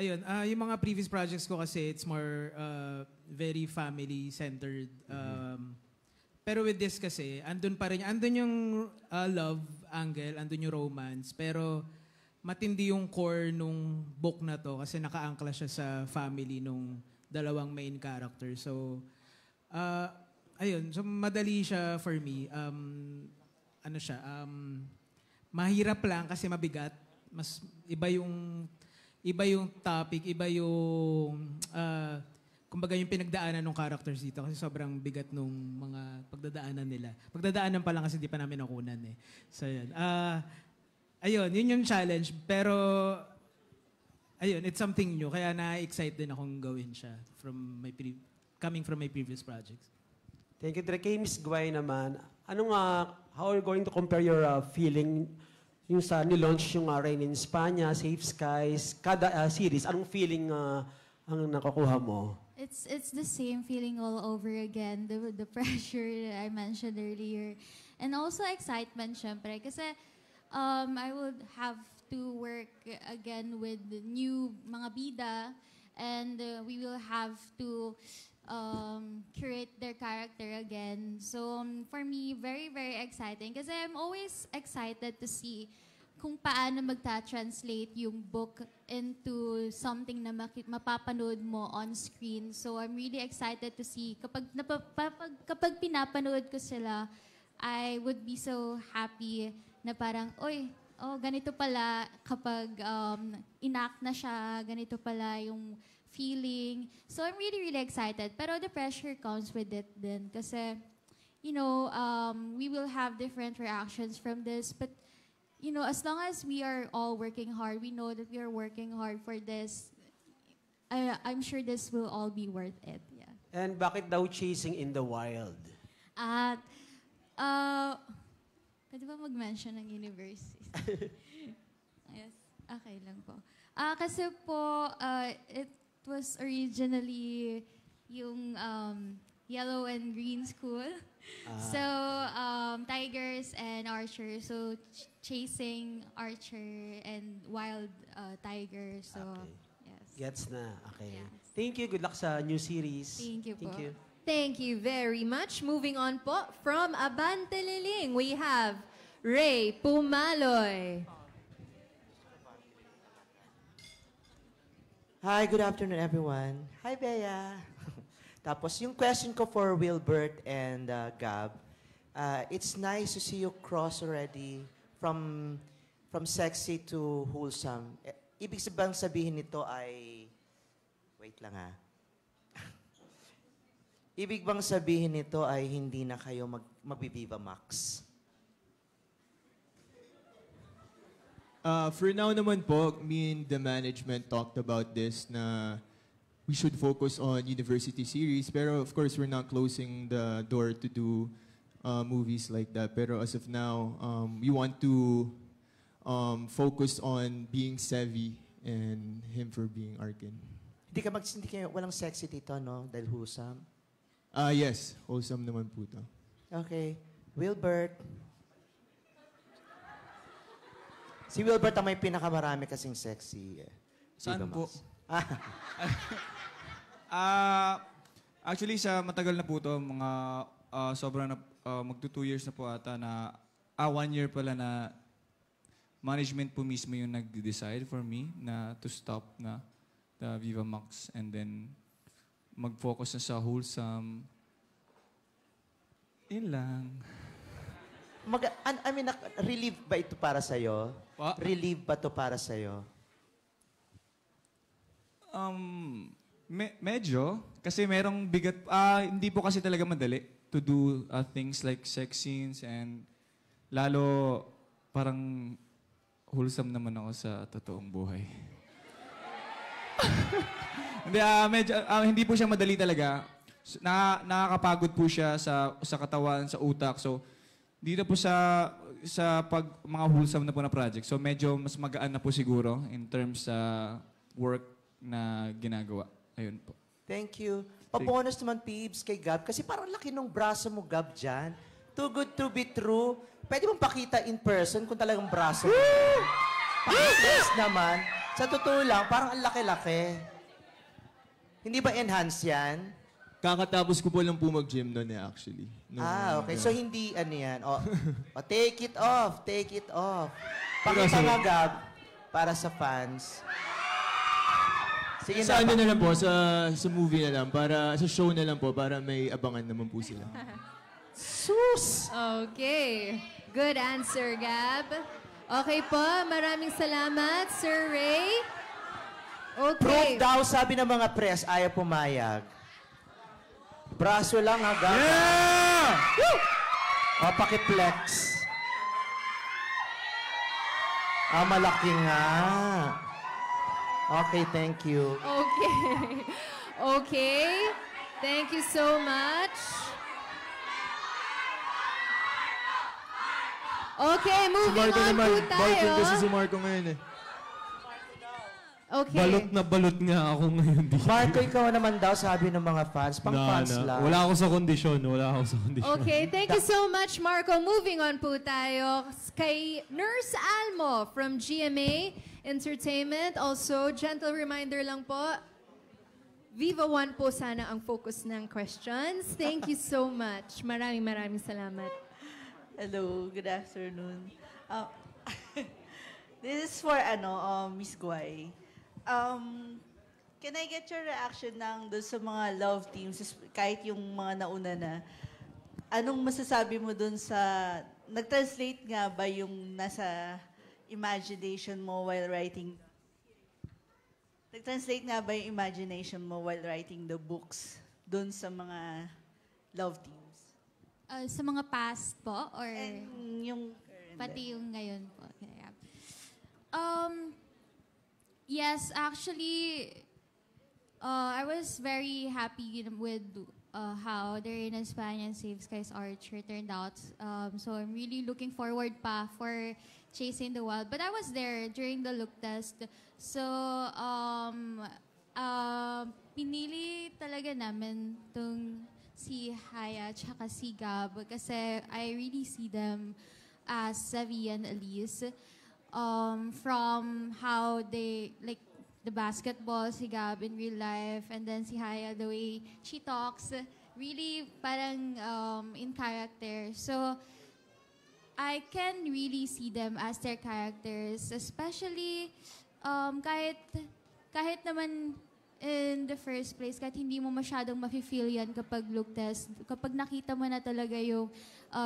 Yung mga previous projects ko kasi it's more very family-centered. Pero with this kasi, andun pa rin, andun yung love angle, andun yung romance, pero matindi yung core nung book na to kasi nakaangkla siya sa family nung dalawang main character. So, so madali siya for me. Mahirap lang kasi mabigat. Mas iba yung topic, iba yung kumbaga yung pinagdaanan ng characters dito kasi sobrang bigat nung mga pagdadaanan nila. Pagdadaanan pa lang kasi di pa namin nakunan eh. So, yun yung challenge. Pero, it's something new. Kaya na-excite din akong gawin siya coming from my previous projects. Thank you, Direk. Kay Miss Guay naman, how are you going to compare your feeling yung sa nilaunch yung Reina in España, Save Skies, kada series, anong feeling ang nakukuha mo? It's the same feeling all over again. The pressure that I mentioned earlier. And also excitement, syempre. Kasi I would have to work again with the new mga bida. And we will have to curate their character again. So for me, very, very exciting. Kasi I'm always excited to see kung paano magta-translate yung book into something na mapapanood mo on screen. So I'm really excited to see. Kapag pinapanood ko sila, I would be so happy na parang, ganito pala kapag inact na siya, ganito pala yung feeling. So I'm really, really excited. Pero the pressure comes with it din. Kasi, we will have different reactions from this. But as long as we are all working hard, we know that we are working hard for this, I'm sure this will all be worth it. Yeah. And bakit daw Chasing in the Wild? At, pwede ba mag-mention ng university? Yes, okay lang po. Kasi po, it was originally yung yellow and green school. So, tigers and archer. So, chasing archer and wild tiger. So, yes. Gets na. Okay. Thank you. Good luck sa new series. Thank you po. Thank you. Thank you very much. Moving on po, from Abante Liling, we have Ray Pumaloy. Hi, good afternoon everyone. Hi, Bea. Tapos yung question ko for Wilbert and Gab, it's nice to see you cross already from sexy to wholesome. Ibig bang sabihin nito ay... Wait lang ha. Ibig bang sabihin nito ay hindi na kayo magbibiva Max? For now naman po, me and the management talked about this na we should focus on university series. Pero of course, we're not closing the door to do movies like that. Pero as of now, we want to focus on being Sevi and him for being Arkin. Hindi kayo walang sexy dito, no? Dahil wholesome? Yes, wholesome naman po to. Okay. Wilbert. Si Wilbert ang may pinakamarami kasing sexy. Saan Diba, po? Max? Actually, sa matagal na po to, mga sobrang magto 2 years na po ata na, 1 year pala na management po mismo yung nag-decide for me na to stop na the Viva Max and then mag-focus na sa wholesome. Yun lang. Relief ba ito para sa'yo? Relief ba ito para sa'yo? Medyo. Kasi merong bigat. Hindi po kasi talaga madali to do things like sex scenes and lalo parang wholesome naman ako sa totoong buhay. Hindi po siya madali talaga. Nakakapagod po siya sa katawan, sa utak. So, dito po sa mga wholesome na po na project. So, medyo mas magaan na po siguro in terms sa work na ginagawa. Ayun po. Thank you. Pa-bonus naman, Peebs, kay Gab. Kasi parang laki ng braso mo, Gab, dyan. Too good to be true. Pwede mong pakita in person kung talagang braso mo. Pakita naman. Sa totoo lang, parang ang laki-laki. Hindi ba enhance yan? Kakatapos ko po lang po mag-gym noon actually. Okay. So hindi ano yan. Take it off. Take it off. Pakita nga, Gab, para sa fans. Sige sa ano na lang po, sa movie na lang, sa show na lang po, para may abangan naman po sila. Sus! Okay. Good answer, Gab. Okay po, maraming salamat, Sir Ray. Proof Okay. daw, sabi ng mga press, ayaw pumayag. Braso lang, ha, Gab? Yeah! O, pakiplex. Malaki nga. Okay, thank you. Okay. Okay. Thank you so much. Okay, moving on po tayo. Kasi si Marco ngayon eh. Okay. Balot nga ako ngayon dito. Marco, ikaw naman daw, sabi ng mga fans. Pang fans lang. Wala ako sa kondisyon. Okay, thank you so much, Marco. Moving on po tayo kay Nurse Almo from GMA Entertainment. Also, gentle reminder lang po, Viva One po sana ang focus ng questions. Thank you so much. Maraming salamat. Hello, good afternoon. This is for Miss Guay. Can I get your reaction doon sa mga love teams, kahit yung mga nauna na? Anong masasabi mo doon sa, nag-translate nga ba yung nasa imagination mo while writing? Nag-translate nga ba yung imagination mo while writing the books doon sa mga love teams? Sa mga past po? Or yung pati yung ngayon po? Yeah. Yes, actually, I was very happy with how the Reina España and Save Skies Archer turned out. So I'm really looking forward pa for Chasing the Wild. But I was there during the look test. So, pinili talaga namin itong si Haya tsaka si Gab kasi I really see them as Savi and Elise. From how they, like, the basketball, si Gab in real life, and then si Haya, the way she talks, really parang in character. So, I can really see them as their characters, especially kahit naman in the first place, kahit hindi mo masyadong mafe-feel yan kapag look test, kapag nakita mo na talaga yung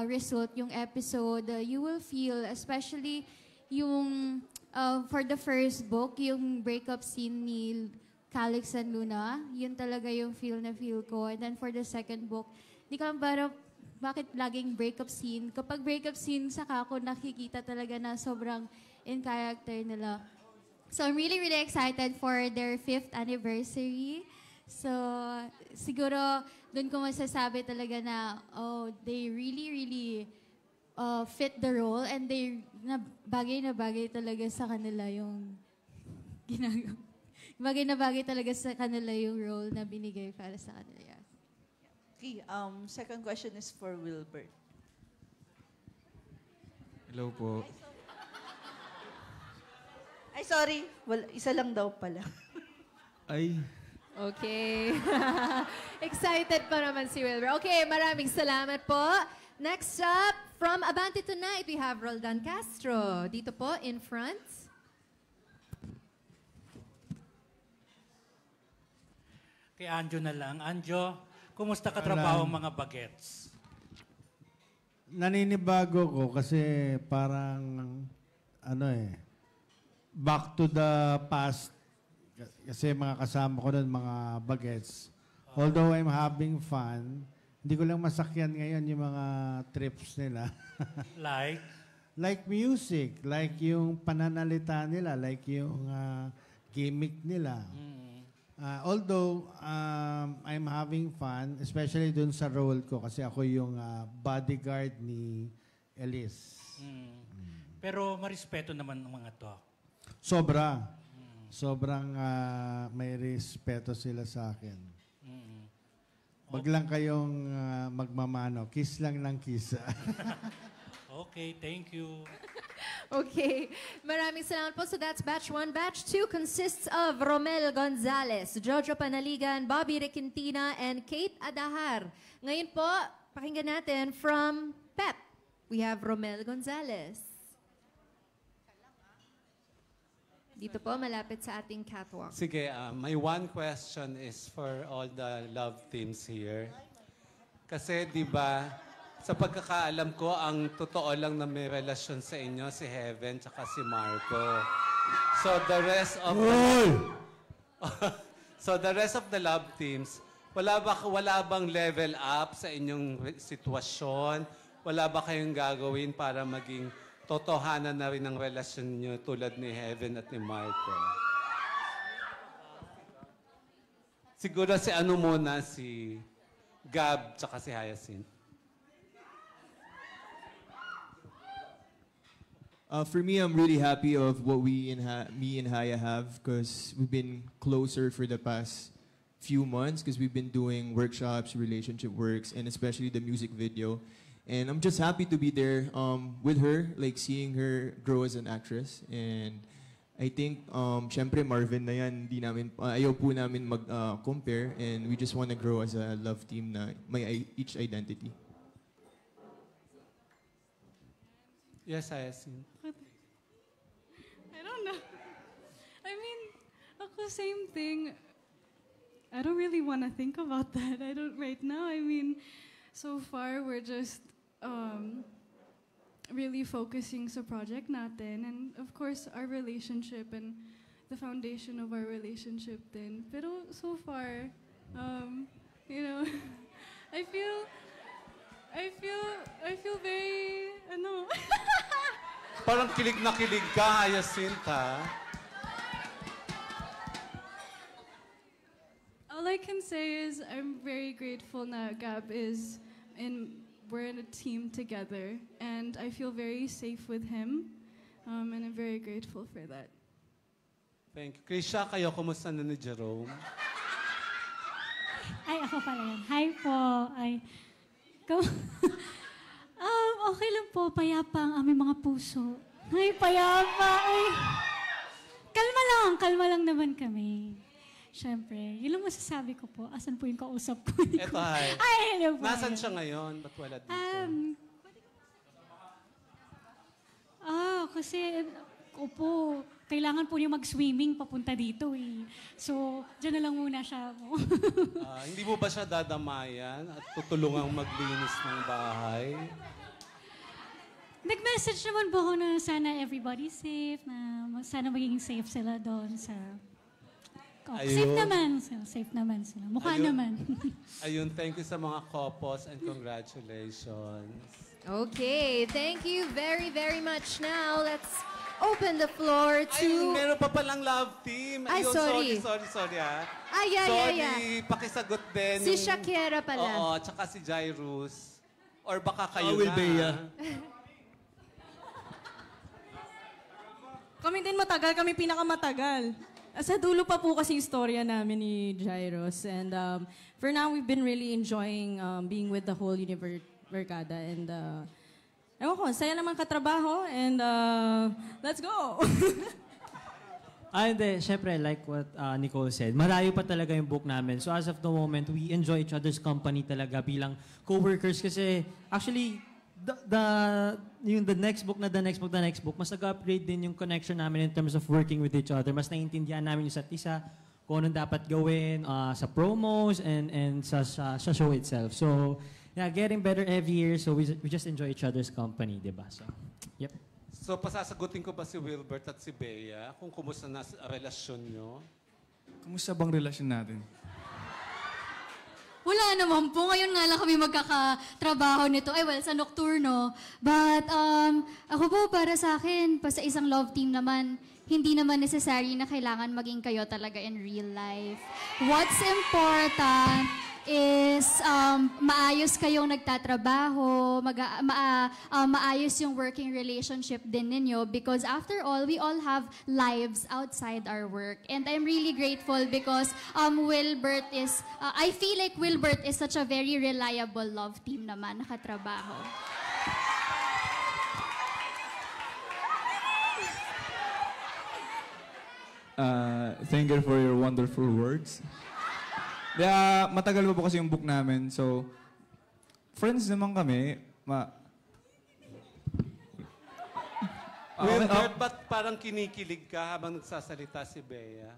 result, yung episode, you will feel, especially yung for the first book, yung breakup scene ni Calix and Luna, yun talaga yung feel ko. And then for the second book, di ka parang, bakit laging breakup scene? Kapag breakup scene, saka ako nakikita talaga na sobrang in character nila. So I'm really excited for their 5th anniversary. So siguro doon ko masasabi talaga na, they really fit the role and they bagay na bagay talaga sa kanila yung ginagawa. Bagay na bagay talaga sa kanila yung role na binigay para sa kanila. Yeah. Okay, second question is for Wilbert. Hello po. Ay, sorry. Isa lang daw pala. Ay. Okay. Excited pa naman si Wilbur. Okay, maraming salamat po. Next up, from Abante Tonight, we have Roldan Castro. Dito po, in front. Kay Anjo na lang. Anjo, kumusta ka trabaho ang mga bagets? Naninibago ko kasi parang back to the past. Kasi mga kasama ko doon, mga bagets. Although I'm having fun, hindi ko lang masakyan ngayon yung mga trips nila. Like? Like music, like yung pananalita nila, like yung gimmick nila. Although I'm having fun, especially dun sa role ko kasi ako yung bodyguard ni Elise. Pero marespeto naman ng mga to. Sobra. Sobrang may respeto sila sa akin. Wag lang kayong magmamano. Kiss lang ng kiss. Okay, thank you. Okay. Maraming salamat po. So that's batch 1. Batch 2 consists of Romel Gonzalez, Jojo Panaligan, Bobby Requintina, and Kate Adahar. Ngayon po, pakinggan natin from PEP. We have Romel Gonzalez. Dito po, malapit sa ating catwalk. Sige, my one question is for all the love teams here. Kasi, di ba, sa pagkakaalam ko, ang totoo lang na may relasyon sa inyo, si Heaven tsaka si Marco. So, the rest of the rest of the love teams, wala bang level up sa inyong sitwasyon? Wala ba kayong gagawin para maging totohanan na rin ang relasyon niyo tulad ni Heaven at ni Marco? Siguro si ano muna, si Gab tsaka si Hyacinth. For me, I'm really happy of what me and Haya have because we've been closer for the past few months because we've been doing workshops, relationship works, and especially the music video. And I'm just happy to be there with her, like seeing her grow as an actress. And I think, syempre Marvin na yan, ayaw po namin mag-compare, and we just want to grow as a love team na may each identity. Yes, Ayasin. I don't know. I mean, ako same thing. I don't really want to think about that. I don't right now. I mean, so far we're just really focusing sa project natin, and of course our relationship and the foundation of our relationship din. Pero so far, you know, I feel very ano. Parang kilig na kilig ka, Jacinta. All I can say is I'm very grateful na Gab is we're in a team together, and I feel very safe with him, and I'm very grateful for that. Thank you. Krisha, kayo, kumusta na ni Jerome? Ay, ako pala yan. Hi po. Okay lang po. Payapa ang aming mga puso. Ay, payapa. Ay. Kalma lang naman kami. Siyempre, yun lang masasabi ko po. Asan po yung kausap ko? Eto, hi. Ay, hello po. Nasaan siya ngayon? Ba't wala dito? Kasi, opo, kailangan po niya mag-swimming papunta dito eh. So, dyan na lang muna siya. Hindi mo ba siya dadamayan at tutulungang maglinis ng bahay? Nag-message naman po ako na sana everybody safe, na sana magiging safe sila doon sa... Safe naman sila. Mukha naman. Ayun, thank you sa mga couples and congratulations. Okay, thank you very, very much. Now, let's open the floor to... Ay, meron pa palang love team. Ay, Ayun, sorry. Sorry ah. Ay, Sorry, pakisagot din. Si Shakira pala. Oo, tsaka si Jairus. Or baka kayo Will na. Bea. Kami din matagal, kami pinakamatagal. Sa dulo pa po kasi yung storya namin ni Jairus. And for now, we've been really enjoying being with the whole Univercada. And ewan ko, saya naman katrabaho. And let's go! Hindi. Siyempre, like what Nicole said, malayo pa talaga yung book namin. So as of the moment, we enjoy each other's company talaga bilang co-workers. Kasi actually, the next book, mas nag-upgrade din yung connection namin in terms of working with each other. Mas naiintindihan namin yung isa't isa, kung anong dapat gawin sa promos and sa show itself. So, yeah, getting better every year. So, we just enjoy each other's company, di ba? So, yep. So, pasasagutin ko ba si Wilbert at si Bea kung kumusta na relasyon nyo? Kumusta bang relasyon natin? Wala naman po. Ngayon nga lang kami magkakatrabaho nito. Sa Nocturno. But ako po, para sa akin, sa isang love team naman, hindi naman necessary na kailangan maging kayo talaga in real life. What's important is maayos kayong nagtatrabaho, maayos yung working relationship din ninyo, because after all, we all have lives outside our work. And I'm really grateful because Wilbert is, I feel like Wilbert is such a very reliable love team naman, nakatrabaho. Thank you for your wonderful words. Matagal pa po kasi yung book namin. So, friends naman kami. Wilbert, ba't parang kinikilig ka habang nagsasalita si Bea?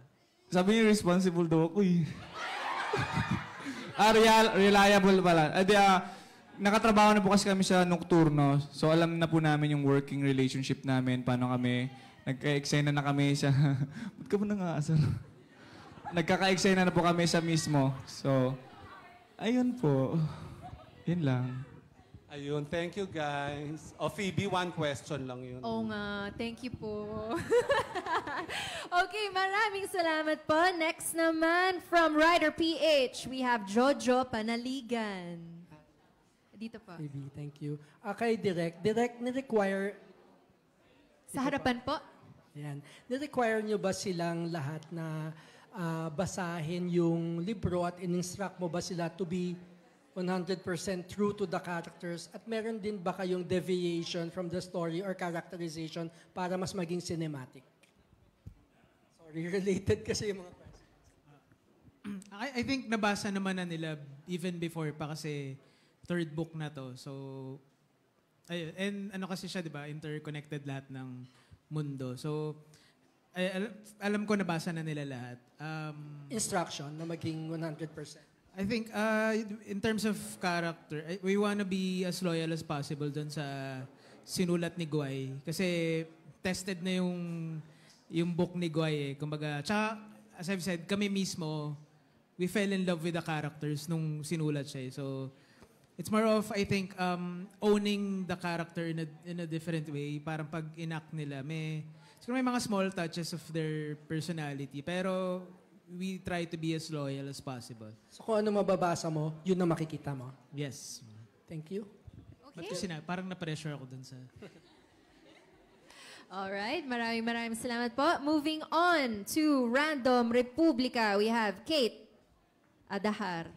Sabi niya, responsible daw ako eh. Reliable pala. Nakatrabaho na po kasi kami sa Nocturno. So, alam na po namin yung working relationship namin. Paano kami, nagka-eksena na kami sa... Ba't ka ba nangasal? Nagkaka-eksena na po kami sa mismo. So, ayun po. Yun lang. Ayun, thank you guys. Phoebe, one question lang yun. Oo nga, thank you po. Okay, maraming salamat po. Next naman, from Rider PH, we have Jojo Panaligan. Dito po. Phoebe, thank you. Kay Direk ni-require Sa harapan po. Yan. Ni-require nyo ba silang lahat na basahin yung libro at in-instruct mo ba sila to be 100% true to the characters? At meron din ba kayong deviation from the story or characterization para mas maging cinematic? Sorry, related kasi yung mga questions. I think nabasa naman na nila even before pa kasi third book na to. So, ayun. And ano kasi siya, di ba? Interconnected lahat ng mundo. So, alam ko nabasa na nila lahat. Instruction na maging 100%. I think in terms of character, we wanna be as loyal as possible dun sa sinulat ni Guay. Kasi tested na yung book ni Guay eh. Kumbaga, tsaka, as I've said, kami mismo, we fell in love with the characters nung sinulat siya eh. So, it's more of, I think, owning the character in a different way. Parang pag enact nila, may mga small touches of their personality. Pero, we try to be as loyal as possible. So kung ano mababasa mo, yun na makikita mo? Yes. Thank you. Okay. Parang na-pressure ako dun sa... Alright, maraming salamat po. Moving on to Random Republica, we have Kate Adahar.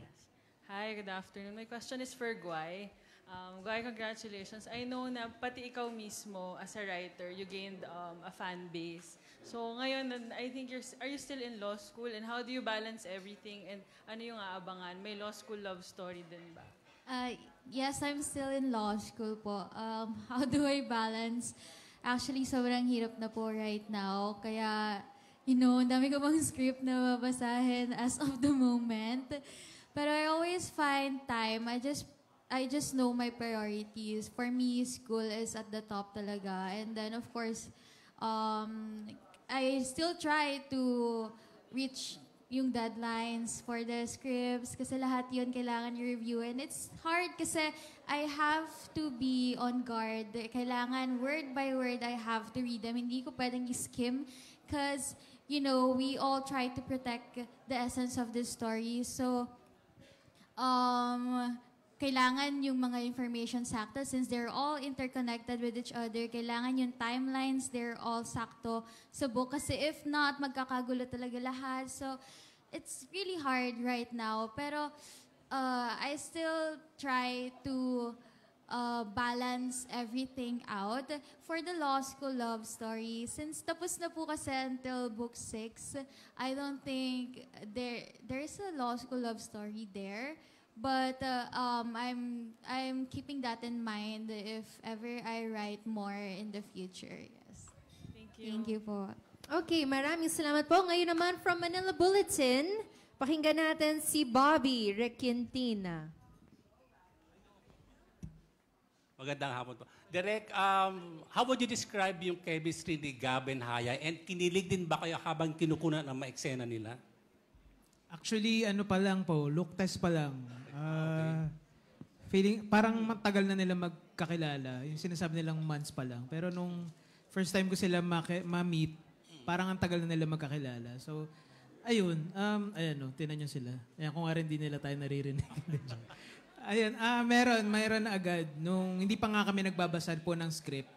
Hi, good afternoon. My question is for Guay. Guy, congratulations. I know na pati ikaw mismo, as a writer, you gained a fan base. So ngayon, I think are you still in law school? And how do you balance everything? And ano yung aabangan? May law school love story din ba? Yes, I'm still in law school po. How do I balance? Actually, sobrang hirap na po right now. Kaya, ang dami ko pang script na babasahin as of the moment. Pero I always find time. I just know my priorities. For me, school is at the top talaga. And then, of course, I still try to reach yung deadlines for the scripts kasi lahat yun kailangan i-review. And it's hard kasi I have to be on guard. Kailangan word by word I have to read them. Hindi ko pwedeng i-skim because, we all try to protect the essence of the story. So, kailangan yung mga information sakto since they're all interconnected with each other. Kailangan yung timelines, they're all sakto sa book. Kasi if not, magkakagulo talaga lahat. So, it's really hard right now. Pero, I still try to balance everything out. For the law school love story, since tapos na po kasi until book 6, I don't think there's a law school love story there. But I'm keeping that in mind if ever I write more in the future. Yes. Thank you. Thank you po. Okay, maraming salamat po. Ngayon naman from Manila Bulletin, pakinggan natin si Bobby Requintina. Magandang hapon po. Direk, how would you describe yung chemistry ni Gab and Haya? And kinilig din ba kayo habang kinukunan ang mga eksena nila? Actually, pa lang po, look test pa lang. Feeling, parang matagal na nila magkakilala. Yung sinasabi nilang months pa lang. Pero nung first time ko sila ma-meet, parang ang tagal na nila magkakilala. So, ayun. Tinan nyo sila. Ayan, kung nga rin di nila tayo naririnig. Ayun, mayroon na agad. Nung hindi pa nga kami nagbabasa po ng script,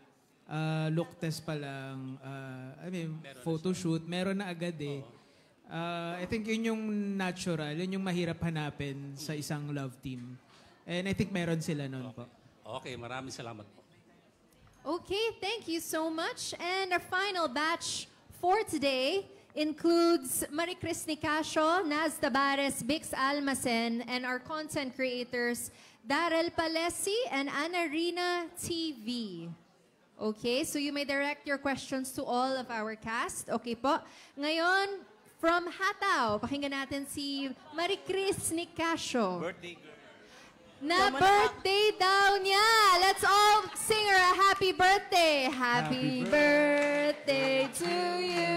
look test pa lang, photoshoot, meron na agad eh. I think yun yung natural, yun yung mahirap hanapin sa isang love team. And I think meron sila noon po. Okay, maraming salamat po. Okay, thank you so much. And our final batch for today includes Maricris Nicasio, Naz Tabares, Bix Almacen, and our content creators, Darrell Palesi and Ana Rina TV. Okay, so you may direct your questions to all of our cast. Okay po. Ngayon, from Hataw, pakinggan natin si Maricris Nicasio. Birthday girl. Na birthday daw niya. Let's all sing her a happy birthday. Happy birthday to you.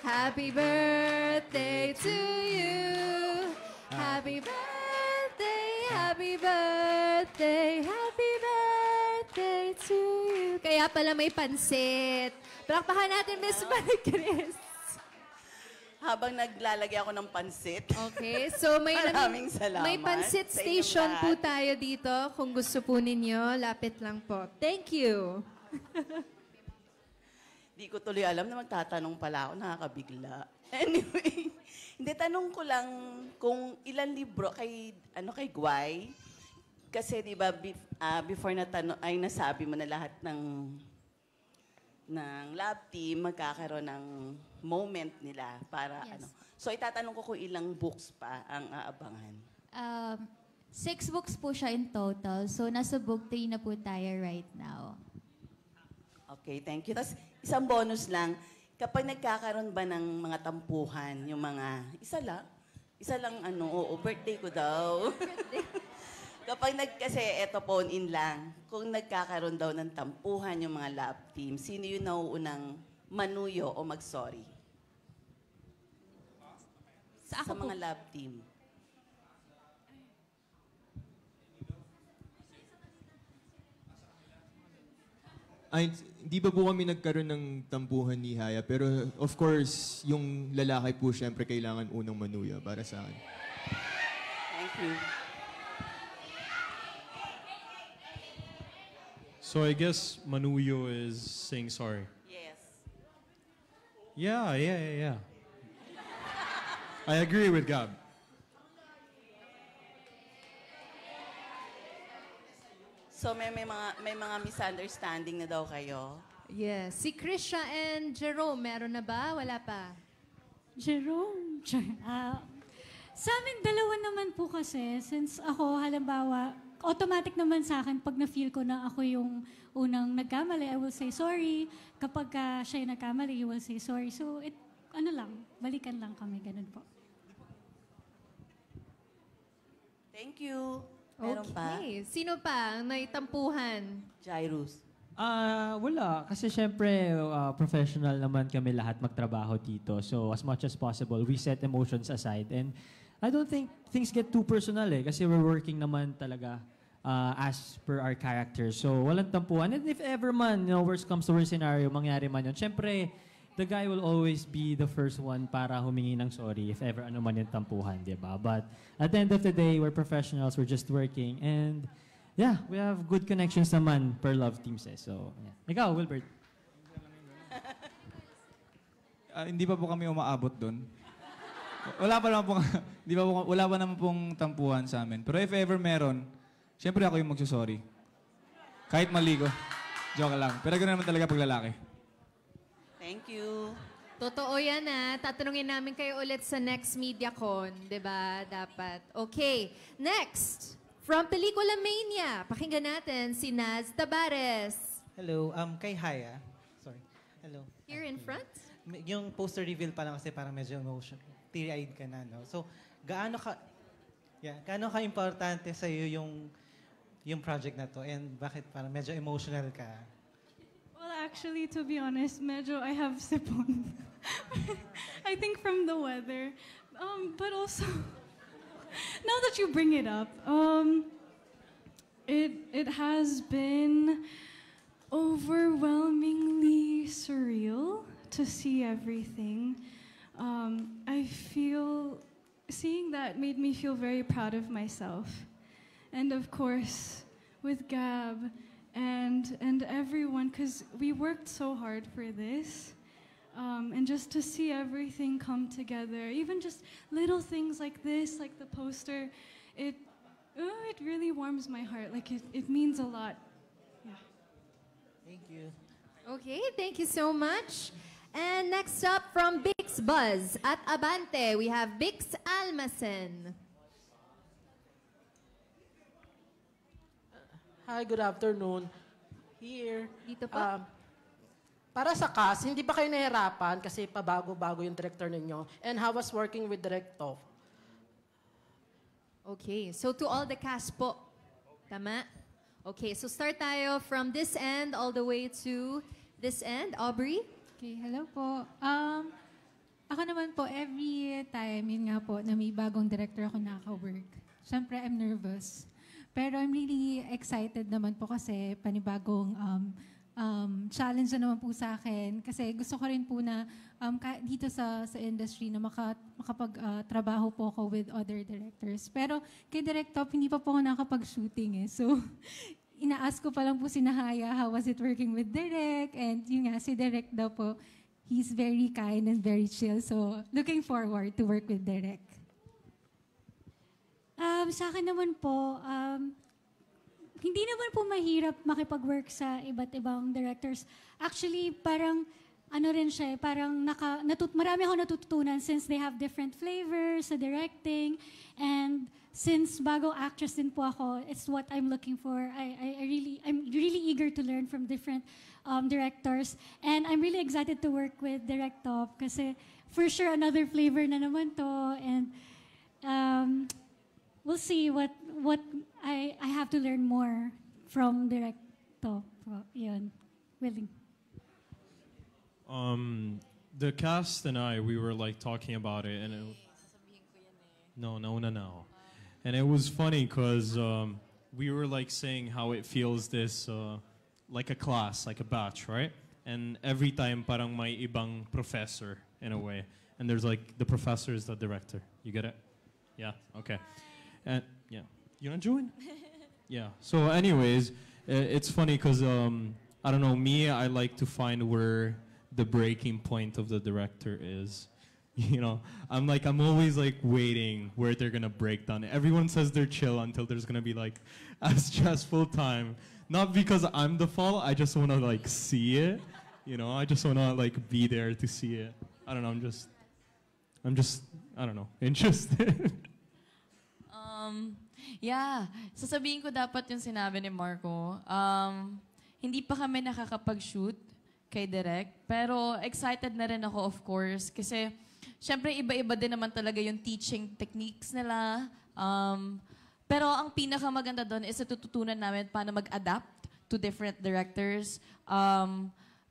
Happy birthday to you. Happy birthday, happy birthday, happy birthday to you. Kaya pala may pansit. Palakpakan natin, Miss Maricris. Habang naglalagay ako ng pansit. Okay, so Maraming salamat may pansit sa inyong station po lahat. tayo dito. Kung gusto po ninyo, lapit lang po. Thank you. Di ko tuloy alam na magtatanong pala ako, nakakabigla. Anyway, hindi, tanong ko lang kung ilan libro kay Guay. Kasi di ba before ay nasabi mo na lahat ng lab team magkakaroon ng moment nila para Yes. So itatanong ko kung ilang books pa ang aabangan. 6 books po siya in total. So, nasa book 3 na po tayo right now. Okay, thank you. Tapos isang bonus lang, kapag nagkakaroon ba ng mga tampuhan, yung mga, isa lang birthday ko daw. Kapag kasi eto phone in lang, kung nagkakaroon daw ng tampuhan yung mga lab team, sino yung nauunang manuyo o mag-sorry? Sa mga lab team. Ay, hindi ba po kami nagkaroon ng tampuhan ni Haya? Pero of course, yung lalaki po syempre kailangan unang manuya para sa akin. Thank you. So I guess Manuyo is saying sorry. Yes. Yeah. I agree with Gab. So may mga misunderstanding na daw kayo? Yes. Si Krisha and Jerome, meron na ba? Wala pa? Jerome, sa amin dalawa naman po kasi, since ako halimbawa, automatic naman sa akin pag na-feel ko na ako yung unang nagkamali, I will say sorry. Kapag siya yung nagkamali, he will say sorry. So, balikan lang kami, ganun po. Thank you. Meron pa? Okay. Sino pa ang may tampuhan? Jairus. Wala. Kasi syempre, professional naman kami lahat magtrabaho dito. So, as much as possible, we set emotions aside. And I don't think things get too personal kasi we're working naman talaga as per our characters. So, walang tampuhan. And if ever man, worst comes to worst scenario, mangyari man yun, syempre, the guy will always be the first one para humingi ng sorry if ever ano man yung tampuhan, di ba? But at the end of the day, we're professionals, we're just working, and yeah, we have good connections naman per love teams So, yeah. Ikaw, Wilbert. Hindi pa po kami umaabot doon. Wala pa naman pong tampuhan sa amin. Pero if ever meron, syempre ako yung magsusorry. Kahit mali ko. Joke lang. Pero ganoon naman talaga pag lalaki. Thank you. Totoo yan tatanungin namin kayo ulit sa next MediaCon, di ba? Dapat. Okay. Next, from Pelikula Mania, pakinggan natin si Naz Tabares. Hello, kay Haya. Sorry. Hello. Here in front? Yung poster reveal pa lang kasi parang medyo teary-eyed ka na, no? So, gaano ka-importante sa'yo yung project na to and bakit parang medyo emotional ka? Well, actually, to be honest, medyo I have sipon. I think from the weather. But also, now that you bring it up, it has been overwhelmingly surreal to see everything. Seeing that made me feel very proud of myself. And of course, with Gab, and everyone, because we worked so hard for this. And just to see everything come together, even just little things like this, like the poster, it really warms my heart. Like it means a lot. Yeah. Thank you. Okay, thank you so much. And next up from Bix Buzz at Abante, we have Bix Almacen. Hi, good afternoon. Here. Dito pa. Para sa cast, hindi ba kayo nahirapan kasi pabago-bago yung director ninyo? And how was working with Directo? Okay, so to all the cast po. Tama? Okay, so start tayo from this end all the way to this end. Aubrey? Okay, hello po. Ako naman po, every time, yun nga po, na may bagong director ako naka-work. Siyempre, I'm nervous. Pero I'm really excited naman po kasi panibagong challenge na naman po sa akin. Kasi gusto ko rin po na dito sa industry na makapag-trabaho po ako with other directors. Pero kay Direct Top, hindi pa po ako nakapag-shooting So, ina-ask ko pa lang po si Nahaya, how was it working with Direk? And yun nga, si Direk daw po, he's very kind and very chill. So, looking forward to work with Direk. Sa akin naman po, hindi naman po mahirap makipag-work sa iba't ibang directors. Actually, parang ano rin siya, parang marami ako natututunan since they have different flavors sa directing. And since bagong actress din po ako, it's what I'm looking for. I'm really eager to learn from different directors. And I'm really excited to work with Direct Top kasi for sure another flavor na naman to. And we'll see what I have to learn more from Direct Top. Yun. Willing. The cast and we were like talking about it, and no. And it was funny because we were like saying how it feels this like a class, like a batch, right? And every time parang may ibang professor in a way, and there's like the professor is the director. You get it? Yeah. Okay. And yeah, you wanna join? Yeah. So, anyways, it's funny because I don't know. Me, I like to find where the breaking point of the director is. You know, I'm always like waiting where they're gonna break down. Everyone says they're chill until there's gonna be like a stressful time. Not because I'm the fault. I just wanna like see it. You know, I just wanna like be there to see it. I don't know. I'm just I don't know, interested. Yeah, sasabihin ko dapat yung sinabi ni Marco. Hindi pa kami nakakapag-shoot kay Direk, pero excited na rin ako, of course, kasi syempre iba-iba din naman talaga yung teaching techniques nila. Pero ang pinakamaganda doon is natututunan namin paano mag-adapt to different directors.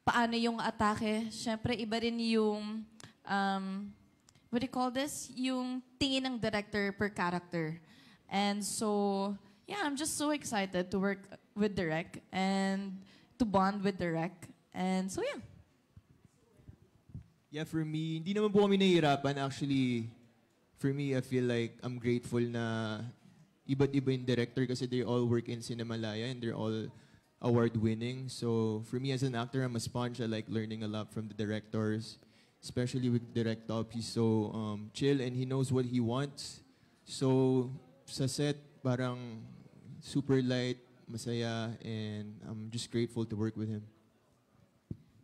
Paano yung atake. Syempre, iba rin yung, what do you call this? Yung tingin ng director per character. And so, yeah, I'm just so excited to work with Direk and to bond with Direk. And so, yeah. Yeah, for me, hindi naman po kami nahihirapan. Actually, for me, I feel like I'm grateful na iba't iba yung director kasi they all work in Cinemalaya and they're all award-winning. So, for me as an actor, I'm a sponge. I like learning a lot from the directors, especially with Direct Top. He's so chill and he knows what he wants. So, sa set, parang super light, masaya, and I'm just grateful to work with him.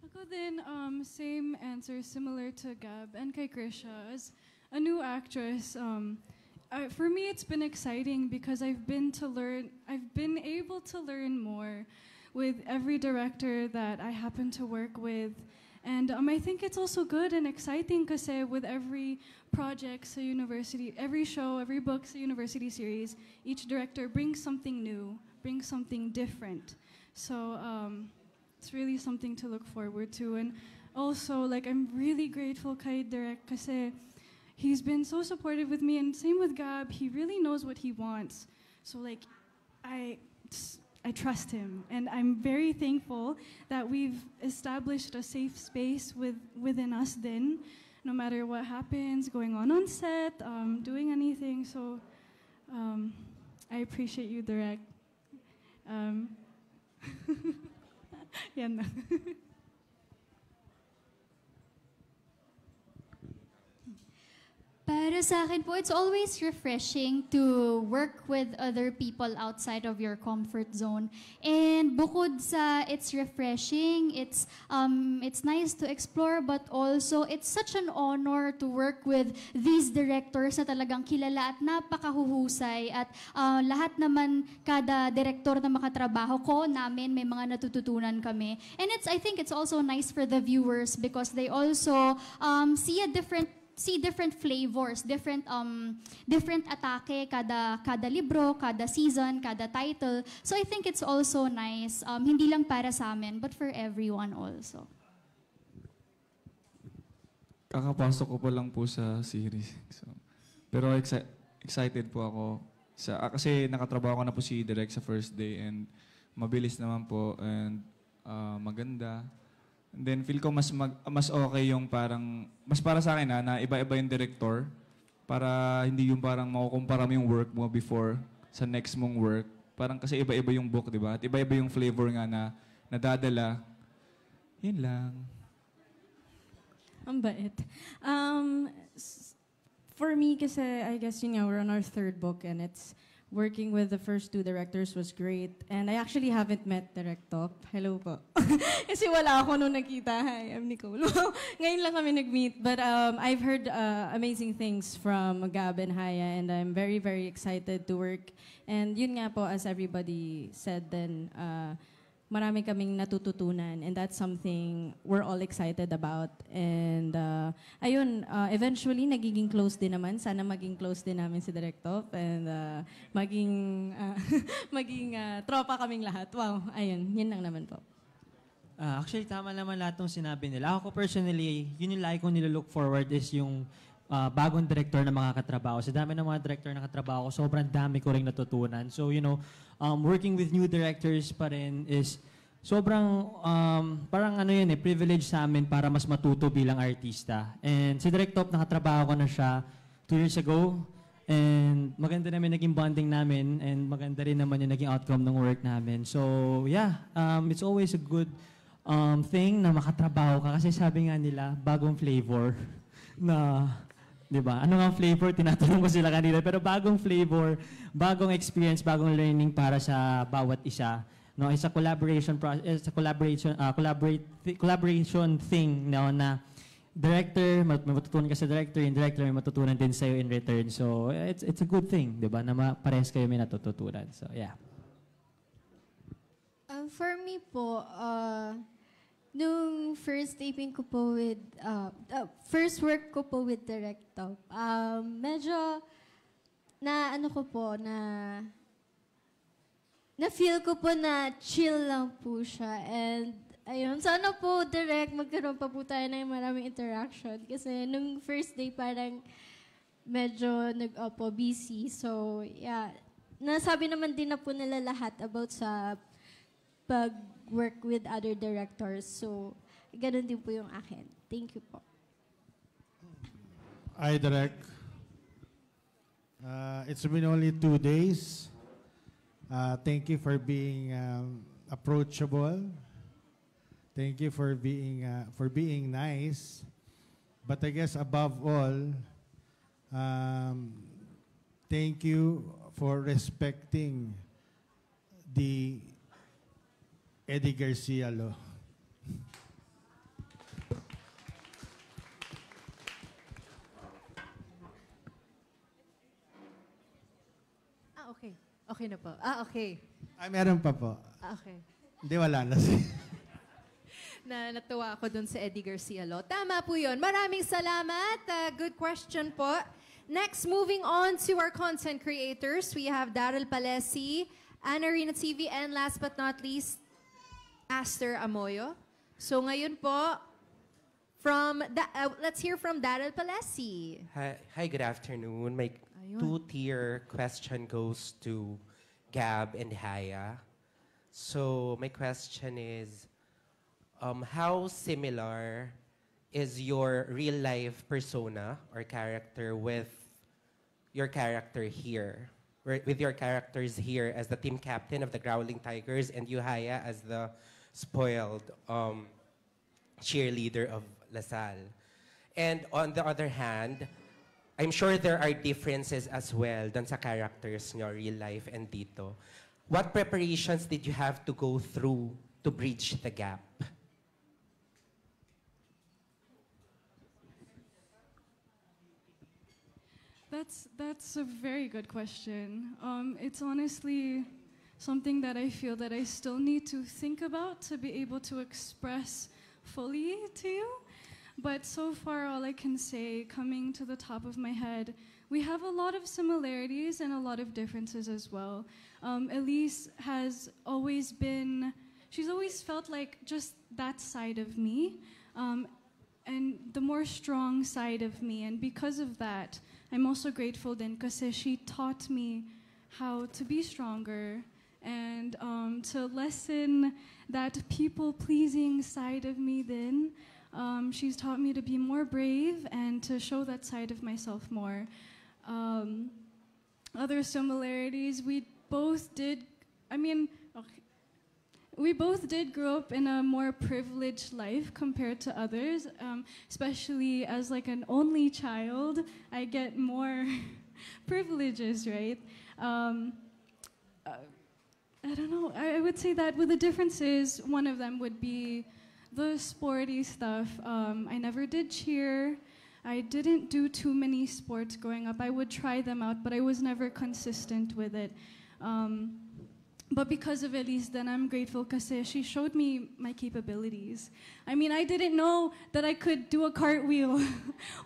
Ako din, same answer, similar to Gab and kay Krisha. As a new actress, for me it's been exciting because I've been able to learn more with every director that I happen to work with. And I think it's also good and exciting kasi with every project sa university, every show, every book sa university series, each director brings something new, brings something different. So it's really something to look forward to. And also, like, I'm really grateful kay Direk kasi he's been so supportive with me, and same with Gab. He really knows what he wants. So, like, I trust him, and I'm very thankful that we've established a safe space within us then, no matter what happens, going on set, doing anything. So I appreciate you, Direk. Yan na. Para sa akin po, it's always refreshing to work with other people outside of your comfort zone. And bukod sa it's refreshing, it's nice to explore, but also it's such an honor to work with these directors na talagang kilala at napakahuhusay. At lahat naman, kada director na makatrabaho ko namin, may mga natututunan kami. And I think it's also nice for the viewers because they also see different flavors, different atake kada libro, kada season, kada title. So I think it's also nice, hindi lang para sa amin, but for everyone also. Kakapasok ko pa lang po sa series. So, pero excited po ako. Kasi nakatrabaho ko na po si Direk sa first day and mabilis naman po and maganda. And then feel ko mas okay yung mas para sa akin na iba-iba yung director para hindi yung parang makukumpara mo yung work mo before sa next mong work. Parang kasi iba-iba yung book, di ba? At iba-iba yung flavor nga na nadadala. Yun lang. Ang bait. For me, kasi I guess yun nga, we're on our third book and it's working with the first two directors was great. And I actually haven't met Direct Top. Hello po. Kasi wala ako nung nakita. Hi, I'm Nicole. Ngayon lang kami nag-meet. But I've heard amazing things from Gab and Haya and I'm very, very excited to work. And yun nga po, as everybody said then, marami kaming natututunan and that's something we're all excited about. And ayun, eventually nagiging close din naman. Sana maging close din namin si Direct Top and maging tropa kaming lahat. Wow, ayun, yun lang naman po. Actually, tama naman lahat ng sinabi nila. Ako personally, yun yung lagi kong nilolook forward is yung bagong director na mga katrabaho. Sa dami ng mga director na katrabaho ko, sobrang dami ko rin natutunan. So, you know, working with new directors pa rin is sobrang, parang ano yun privilege sa amin para mas matuto bilang artista. And si Direct Top, nakatrabaho ko na siya 2 years ago. And maganda naman naging bonding namin and maganda rin naman yung naging outcome ng work namin. So, yeah, it's always a good thing na makatrabaho ka kasi sabi nga nila, bagong flavor na, di ba? Ano nga flavor? Tinatanong ko sila kanina. Pero bagong flavor, bagong experience, bagong learning para sa bawat isa. No, it's a collaboration thing, no, na director, may matutunan ka sa director, yung director may matutunan din sa'yo in return. So, it's a good thing, di ba? Na parehas kayo may natututunan. So, yeah. For me po, nung first taping ko po with, first work ko po with Direct Top, medyo na ano ko po, na feel ko po na chill lang po siya. And ayun, sana po direct magkaroon pa po tayo ng maraming interaction. Kasi nung first day parang medyo busy. So yeah, nasabi naman din na po nila lahat about sa pag-work with other directors. So ganun din po yung akin. Thank you po. Hi, Direk. It's been only 2 days. Thank you for being approachable. Thank you for being nice. But I guess above all, thank you for respecting the Eddie Garcia law. Okay. Okay na po. Okay. Ay, meron pa po. Okay. Hindi, wala na. Natuwa ako dun sa Eddie Garcia Law. Tama po yun. Maraming salamat. Good question po. Next, moving on to our content creators. We have Daryl Palesi, Anna Arena TV, and last but not least, Aster Amoyo. So ngayon po, let's hear from Daryl Palesi. Hi, good afternoon. My two-tier question goes to Gab and Haya. So my question is, how similar is your real-life persona or character with your character here? With your characters here as the team captain of the Growling Tigers and you, Haya, as the spoiled cheerleader of LaSalle. And on the other hand, I'm sure there are differences as well dun sa characters nyo, real life and dito. What preparations did you have to go through to bridge the gap? That's a very good question. It's honestly something that I feel that I still need to think about to be able to express fully to you. But so far, all I can say, coming to the top of my head, we have a lot of similarities and a lot of differences as well. Elise has always been, she's always felt like just that side of me, and the more strong side of me. And because of that, I'm also grateful then because she taught me how to be stronger and to lessen that people-pleasing side of me then. She's taught me to be more brave and to show that side of myself more. Other similarities, we both did I mean, okay. We both did grow up in a more privileged life compared to others, especially as like an only child. I get more privileges, right? I don't know. I would say that with the differences, one of them would be the sporty stuff. I never did cheer. I didn't do too many sports growing up. I would try them out, but I was never consistent with it. But because of Elise, then I'm grateful because she showed me my capabilities. I mean, I didn't know that I could do a cartwheel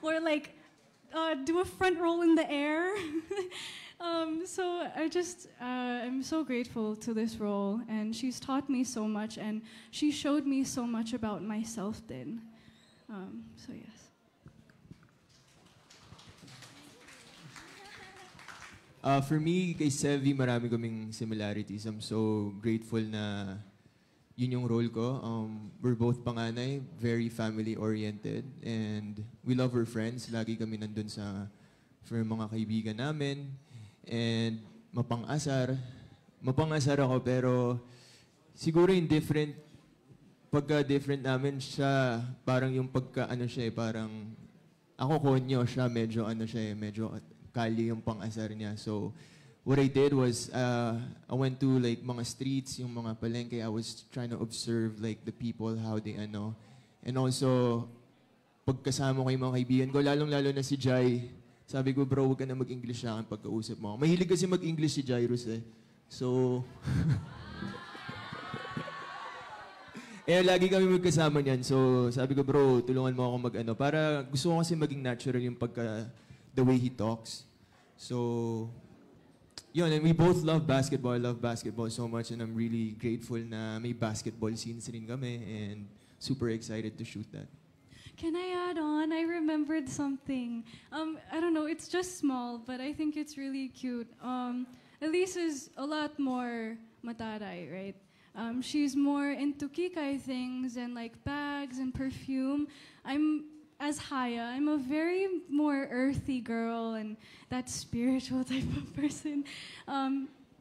or like do a front roll in the air. So I'm so grateful to this role, and she's taught me so much, and she showed me so much about myself then. So yes. For me, kay Sevi, marami kaming similarities. I'm so grateful na yun yung role ko. We're both panganay, very family-oriented, and we love our friends. Lagi kami nandun for mga kaibigan namin. And mapang-asar. Mapang-asar ako, pero siguro yung pagka-different namin siya, parang yung parang ako konyo, siya medyo medyo kali yung pang-asar niya. So, what I did was, I went to like mga streets, yung mga palengke. I was trying to observe like the people, how they And also, pagkasama ko yung mga kaibigan ko, lalong-lalo na si Jai, sabi ko, bro, huwag ka na mag-English sa akin pagkausap mo. Mahilig kasi mag-English si Jairus eh. So, lagi kami magkasama niyan. So, sabi ko, bro, tulungan mo ako para gusto ko kasi maging natural yung the way he talks. So, yun, and we both love basketball. I love basketball so much, and I'm really grateful na may basketball scenes rin kami, and super excited to shoot that. Can I add on? I remembered something. I don't know, it's just small, but I think it's really cute. Elise is a lot more mataray, right? She's more into kikai things and like bags and perfume. As Haya, I'm a very more earthy girl and that spiritual type of person.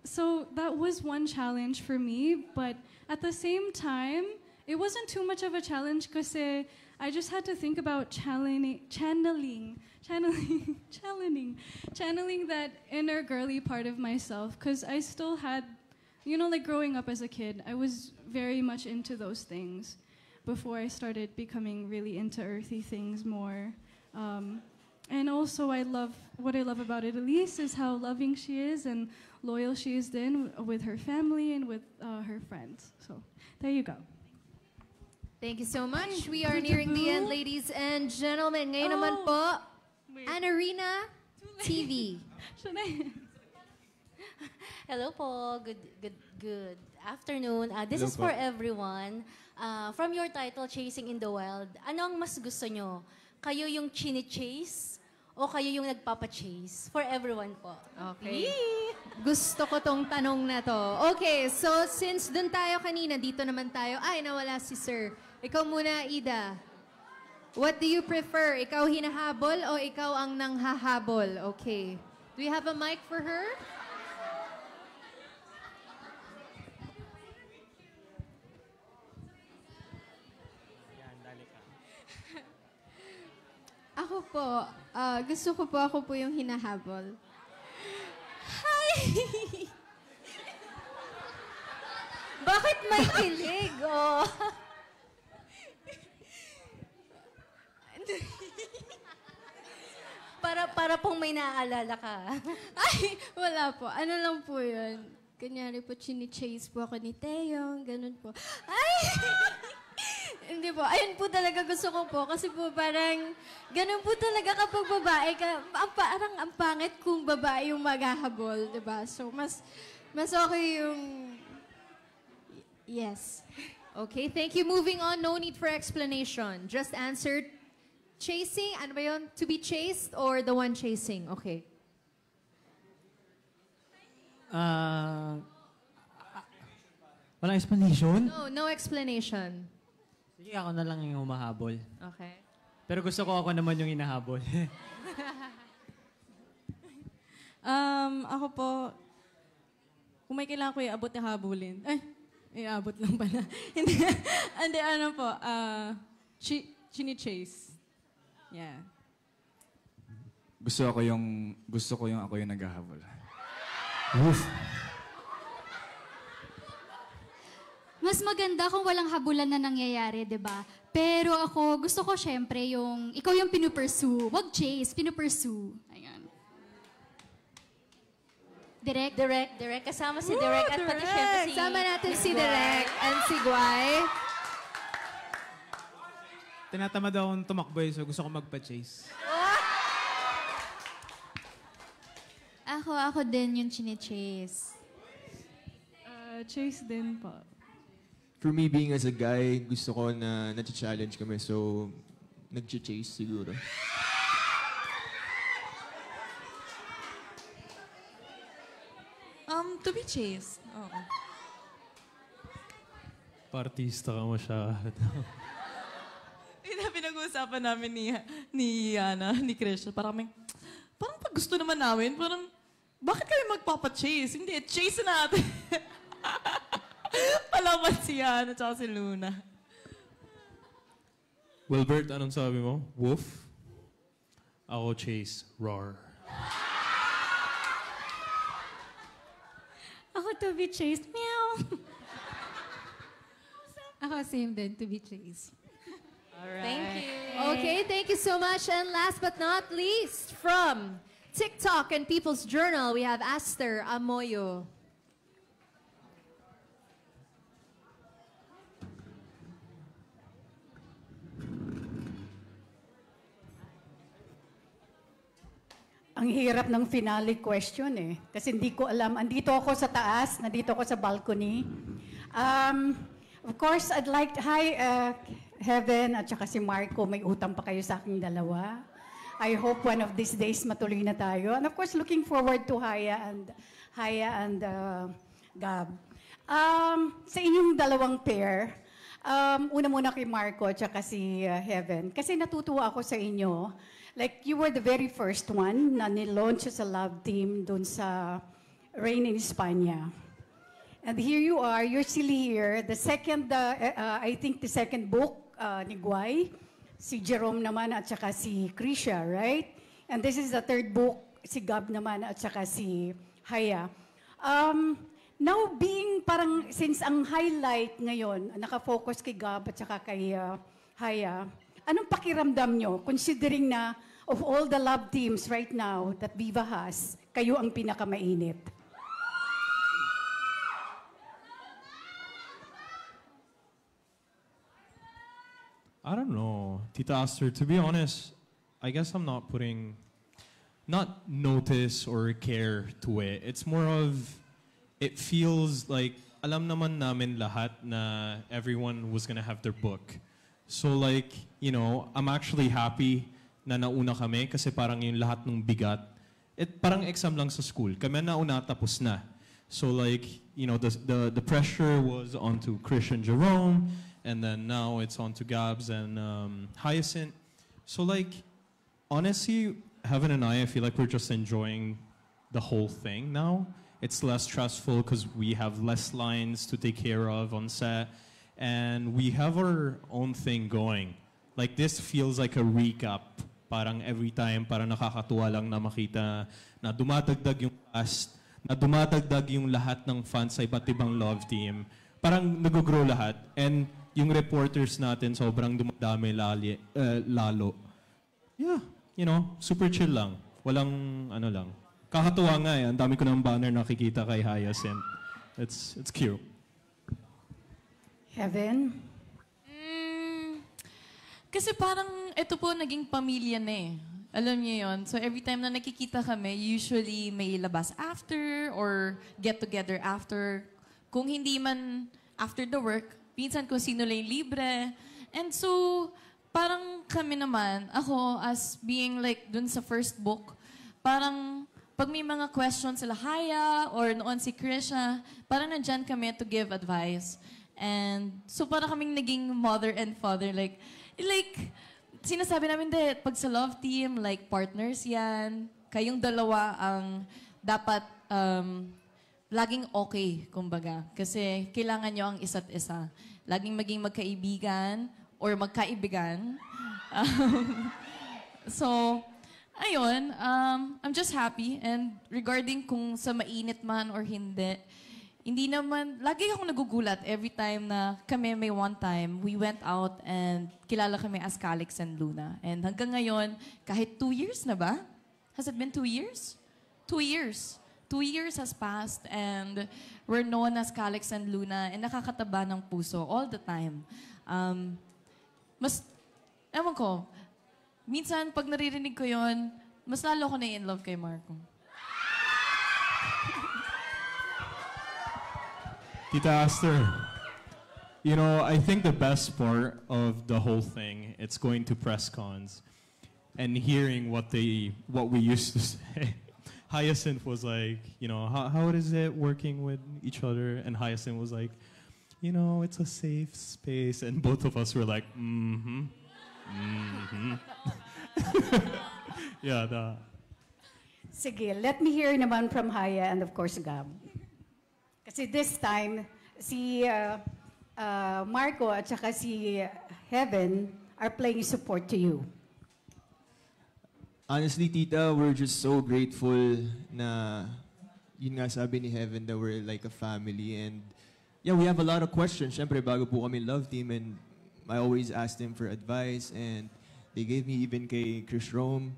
So that was one challenge for me, but at the same time, it wasn't too much of a challenge because I just had to think about channeling that inner girly part of myself, because I still had, like growing up as a kid, I was very much into those things before I started becoming really into earthy things more. And also what I love about Elise is how loving she is and loyal she is then with her family and with her friends. So there you go. Thank you so much. We are nearing the end, ladies and gentlemen. Ngayon naman po, Anarina TV. Hello po. Good afternoon. This Hello is po. for everyone. From your title, Chasing in the Wild, ano ang mas gusto nyo? Kayo yung chini-chase o kayo yung nagpapa-chase? For everyone po. Okay. Gusto ko tong tanong na to. Okay, so since dun tayo kanina, dito naman tayo. Ay, nawala si Sir. Ikaw muna, Ida. What do you prefer? Ikaw hinahabol o ikaw ang nanghahabol? Okay. Do you have a mic for her? Ako po, gusto ko po ako po yung hinahabol. Hi! Bakit may kilig? Oh. para pong may naaalala ka. Ay, wala po. Ano lang po yun. Kunyari po, chini-chase po ako ni Teyong, ganun po. Ay! Hindi po. Ayun po talaga gusto ko po. Kasi po parang, ganun po talaga kapag babae ka. Parang ang pangit kung babae yung maghahabol, diba? So, mas okay yung... Yes. Okay, thank you. Moving on, no need for explanation. Just answered. Chasing, ano ba yun? To be chased or the one chasing? Okay. Walang explanation? No explanation. Sige, ako na lang yung humahabol. Okay. Pero gusto ko ako naman yung hinahabol. Ako po, kung may kailangan ko iabot na habulin. Iabot lang pala. Hindi, ano po, chini-chase. Yeah. Gusto ko yung ako yung naghahabol. Mas maganda kung walang habulan na nangyayari, di ba? Pero ako, gusto ko syempre yung, ikaw yung pinupursue. Wag chase, pinupursue. Ayan. Direk. Kasama si Direk at pati syempre si... Sama natin Miss si Guay. Direk and si Guay. Tinatamad akong tumakbo so gusto ko magpa-chase. Ako din yung chine-chase. Chase din po. For me, being as a guy, gusto ko na nati-challenge kami. So, nag-chase siguro. To be chased. Oo. Partista ka masyado. Pinag-uusapan namin ni Krisha. Parang pag gusto naman namin, parang, bakit kami magpapa-chase? Hindi, chase natin. Palaman si Yana at si Luna. Wilbert, anong sabi mo? Woof? Ako chase. Roar. Ako to be chased. Meow. Ako same din, to be chased. Thank you. Okay, thank you so much. And last but not least, from TikTok and People's Journal, we have Aster Amoyo. Ang hirap ng finale question eh. Kasi hindi ko alam. Andito ako sa taas, nandito ako sa balcony. Of course, I'd like to... Hi, Heaven at saka si Marco. May utang pa kayo sa aking dalawa. I hope one of these days matuloy na tayo. And of course, looking forward to Haya and Gab. Sa inyong dalawang pair, una muna kay Marco at saka si Heaven. Kasi natutuwa ako sa inyo. Like, you were the very first one na nilaunch as a love team dun sa Rain in España. And here you are, you're still here. The second, I think the second book ni Guay, si Jerome naman at saka si Krisha, right? And this is the third book, si Gab naman at saka si Haya. Now being parang, since ang highlight ngayon, nakafocus kay Gab at saka kay Haya, anong pakiramdam nyo, considering na of all the love teams right now that Viva has, kayo ang pinakamainit? I don't know, Tita Aster, to be honest, I guess I'm not putting, not notice or care to it. It's more of, it feels like, alam naman namin lahat na everyone was gonna have their book. So like, you know, I'm actually happy na nauna kami kasi parang yung lahat ng bigat, parang exam lang sa school. Kami nauna, tapos na. So like, you know, the pressure was onto Christian Jerome, and then now it's on to Gabs and Hyacinth. So like, honestly, Heaven and I feel like we're just enjoying the whole thing now. It's less stressful because we have less lines to take care of on set. And we have our own thing going. Like, this feels like a recap. Parang every time, parang nakakatuwa lang na makita na dumadagdag yung cast, na dumadagdag yung lahat ng fans sa iba't ibang love team. Parang nag-grow lahat. And yung reporters natin sobrang dumadami lalo. Yeah, you know, super chill lang. Walang ano lang. Kakatuwa nga eh. Ang dami ko ng banner nakikita kay Hyacinth. It's cute. Heaven? Kasi parang ito po naging pamilya na eh. Alam niyo yun. So every time na nakikita kami, usually may labas after or get together after. Kung hindi man after the work, minsan kung sino lang libre. And so, parang kami naman, ako as being like dun sa first book, parang pag may mga questions sila Haya or noon si Krisha, parang nandyan kami to give advice. And so parang kaming naging mother and father. Like sinasabi namin pag sa love team, like partners yan. Kayong dalawa ang dapat laging okay, kumbaga. Kasi kailangan nyo ang isa't isa. Laging maging magkaibigan or magkaibigan. So, ayun, I'm just happy. And regarding kung sa mainit man or hindi naman, lagi akong nagugulat every time na kami may one time, we went out and kilala kami as Calix and Luna. And hanggang ngayon, kahit 2 years na ba? Has it been 2 years? 2 years. 2 years has passed and we're known as Calix and Luna and nakakataba ng puso all the time. Ewan ko, minsan pag naririnig ko yon, mas lalo ko na in love kay Marco. Tita Aster, you know, I think the best part of the whole thing, it's going to press cons and hearing what we used to say. Hyacinth was like, you know, how is it working with each other? And Hyacinth was like, you know, it's a safe space. And both of us were like, Yeah, Sige, let me hear naman from Haya and of course Gab. Kasi this time, si Marco at saka si Heaven are playing support to you. Honestly, Tita, we're just so grateful na yun nga sabi ni Heaven that we're like a family. And yeah, we have a lot of questions. Siyempre, bago po kami love team and I always ask them for advice and they gave me even kay Chris Rome.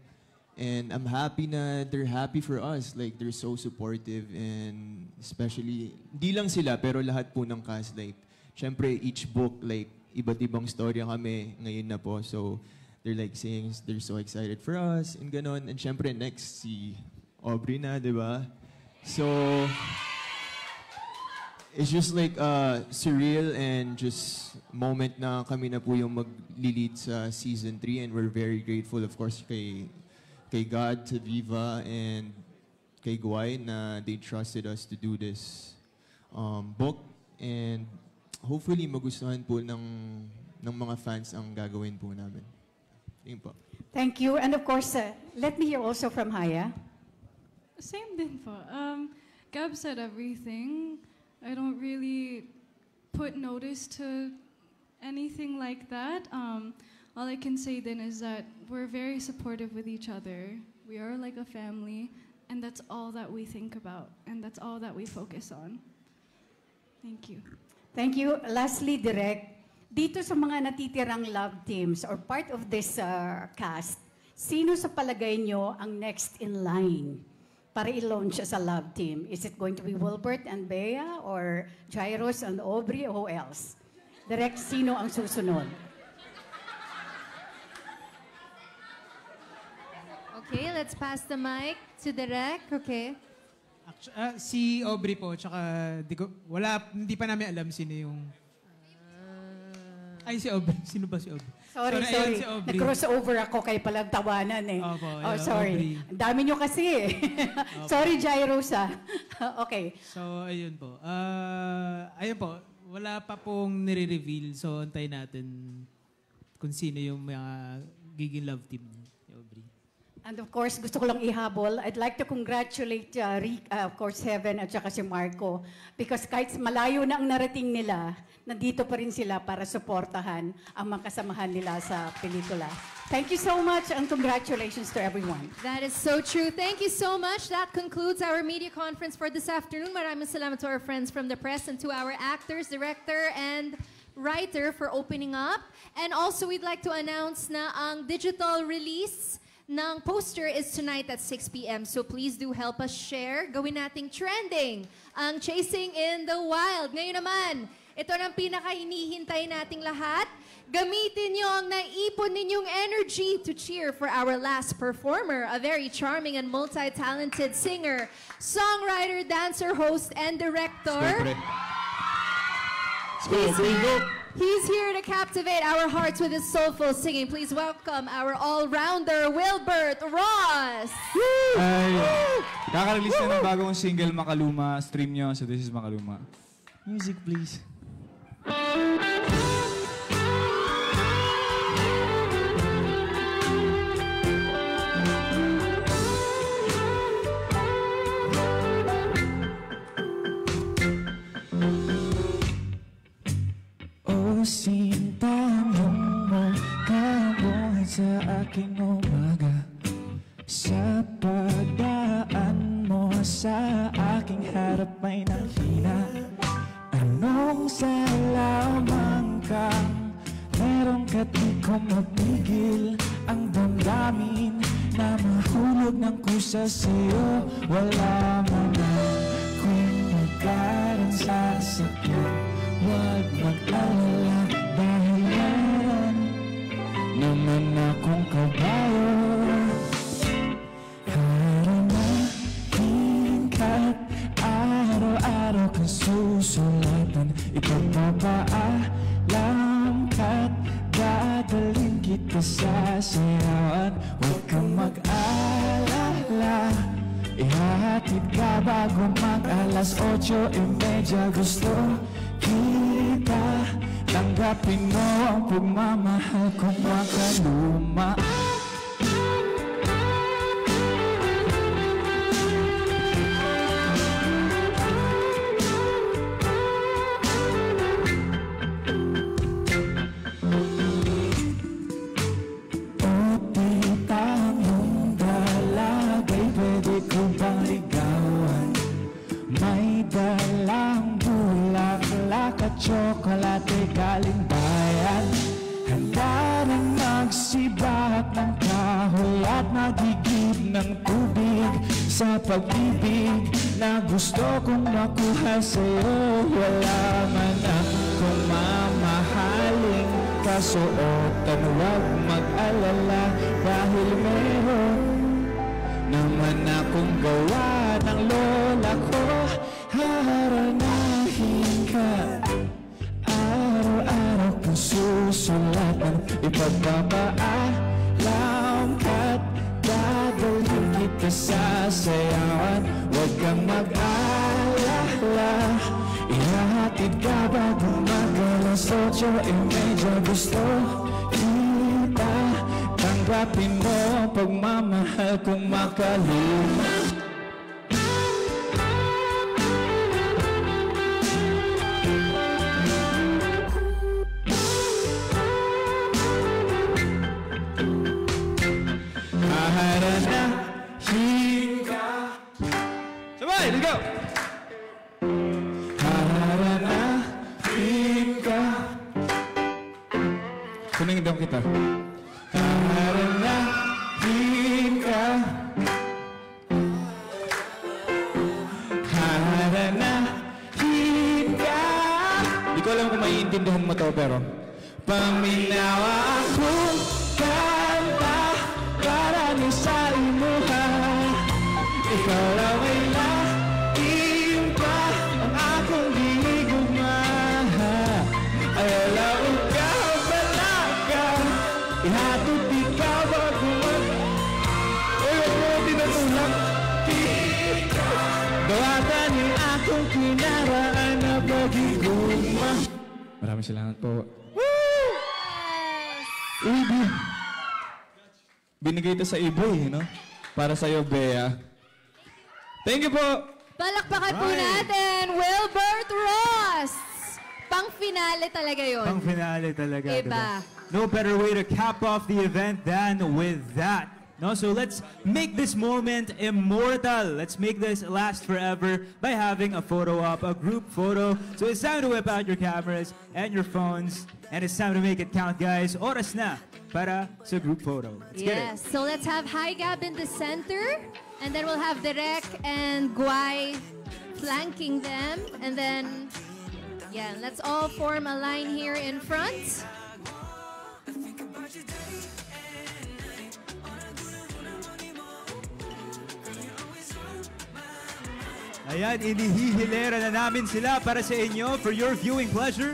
And I'm happy na they're happy for us. Like, they're so supportive and especially, di lang sila, pero lahat po ng cast. Like, syempre, each book, like, iba't ibang storya kami ngayon na po. So, they're like saying they're so excited for us and ganon. And syempre, next, si Aubrey na, di ba? So, it's just like surreal and just moment na kami na po yung mag-lead sa season 3 and we're very grateful, of course, kay God, to Viva, and kay Guay na they trusted us to do this book. And hopefully magustuhan po ng mga fans ang gagawin po namin. Yun po. Thank you. And of course, let me hear also from Haya. Same din po. Gab said everything. I don't really put notice to anything like that. All I can say then is that we're very supportive with each other. We are like a family, and that's all that we think about, and that's all that we focus on. Thank you. Thank you. Lastly, Direk, dito sa mga natitirang love teams or part of this cast, sino sa palagay nyo ang next in line para i-launch as a love team? Is it going to be Wilbert and Bea or Jairus and Aubrey or who else? Direk, sino ang susunod? Okay, let's pass the mic to Direk. Okay. Si Aubrey po, tsaka hindi pa namin alam sino yung... Ay, si Aubrey. Sino ba si Aubrey? Sorry. Ayun, si Aubrey. Nag-crossover ako kay palang tawanan eh. Opo, sorry. Aubrey. Ang dami nyo kasi eh. Sorry, Jairus Okay. So, ayun po. Ayun po, wala pa pong nire-reveal. So, antay natin kung sino yung mga giging love team ni Aubrey. And of course, gusto ko lang ihabol. I'd like to congratulate of course, Heaven at saka si Marco because kahit malayo na ang narating nila, nandito pa rin sila para suportahan ang mga kasamahan nila sa pelikula. Thank you so much and congratulations to everyone. That is so true. Thank you so much. That concludes our media conference for this afternoon. Maraming salamat to our friends from the press and to our actors, director, and writer for opening up. And also, we'd like to announce na ang digital release ng poster is tonight at 6 p.m. So please do help us share. Gawin nating trending ang Chasing in the Wild. Ngayon naman, ito ng pinaka-hinihintay nating lahat. Gamitin nyo ang naipon ninyong energy to cheer for our last performer, a very charming and multi-talented singer, songwriter, dancer, host, and director. He's here to captivate our hearts with his soulful singing. Please welcome our all-rounder, Wilbert Ross. Ay, kaka-release na ng bagong single, Makaluma. Stream nyo, so this is Makaluma. Music, please. Kaya't di ko mapigil ang damdamin na mahulog ng kusa sa'yo. Wala mo na kung magkaroon sa sakyan. Huwag mag-alala dahil meron naman akong kabayo. Haranahin ka't araw-araw kang susulatan. Ipagpapaalam ka't dadalhin kita sa sayawan. Huwag kang mag-alala, ihahatid ka bago mag-alas 8:30. Gusto kita, tanggapin mo ang pagmamahal kong makaluma. Tsokolate galing bayan. Handa rin magsibak ng kahoy at magigib ng tubig sa pag-ibig na gusto kong makuha sa'yo. Wala man akong mamahaling kasuotan. Huwag mag-alala dahil meron naman akong gawa ng lola ko. Haranahin ka, araw-araw kang susulatan. Ipagpapaalam ka't dadalhin kita sa sayawan. Huwag kang mag-alala, ihahatid ka bago mag-alas 8:30. Gusto kita, tanggapin mo ang pagmamahal kong makaluma. Haranahin ka. Sabay, let's go! Haranahin ka. Suningin daw kita. Haranahin ka. Haranahin ka. Di ko alam kung maiintindihan mo to, pero paminawa akong kanta para ni sa imuha. Ikaw lang ay naimpa ang akong ginigugma. Ayaw lang ikaw balaga, ihatid ikaw bago mag... Ayaw ko tinatulak. Gawatan yung akong kinaraan na pagigugma. Maraming salamat po. Uy, binigay ito sa Iboy, no? Para sa'yo, Bea. Thank you po! Palakpakan po natin, Wilbert Ross! Pang-finale talaga yun. Pang-finale talaga. Iba. No better way to cap off the event than with that. No, so let's make this moment immortal. Let's make this last forever by having a photo op, a group photo. So it's time to whip out your cameras and your phones. And it's time to make it count, guys. Oras na para sa group photo. Let's get it. Yes, so let's have High Gab in the center. And then we'll have Derek and Guay flanking them. And then, yeah, let's all form a line here in front. Ayan, inihihilera na namin sila para sa inyo for your viewing pleasure.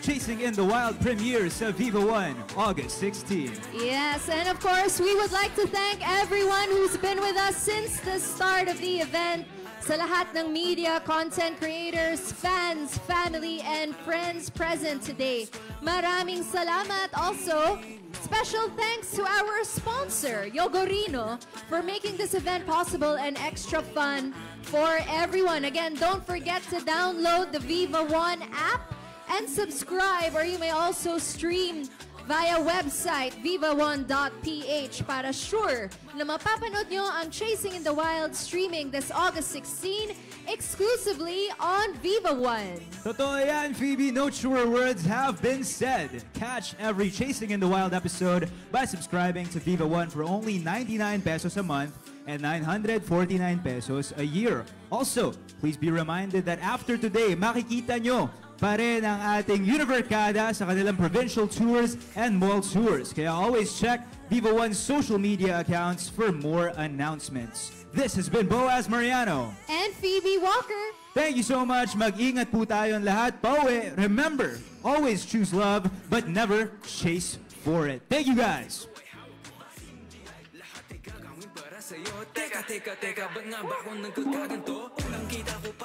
Chasing in the Wild premieres sa Viva One, August 16. Yes, and of course, we would like to thank everyone who's been with us since the start of the event. Sa lahat ng media, content creators, fans, family, and friends present today. Maraming salamat. Also, special thanks to our sponsor, Yogurino, for making this event possible and extra fun for everyone. Again, don't forget to download the Viva One app and subscribe, or you may also stream via website viva1.ph para sure na mapapanood nyo ang Chasing in the Wild streaming this August 16 exclusively on Viva One. Totoo yan, Phoebe. No truer words have been said. Catch every Chasing in the Wild episode by subscribing to Viva One for only 99 pesos a month and 949 pesos a year. Also, please be reminded that after today, makikita nyo pa rin ang ating Univercada sa kanilang provincial tours and mall tours. Kaya always check Viva One's social media accounts for more announcements. This has been Boaz Mariano. And Phoebe Walker. Thank you so much. Mag-ingat po tayong lahat. Pauwi, remember, always choose love, but never chase for it. Thank you guys. Teka, ba't nga ba ako nagkakaganto? Unang kita ko pa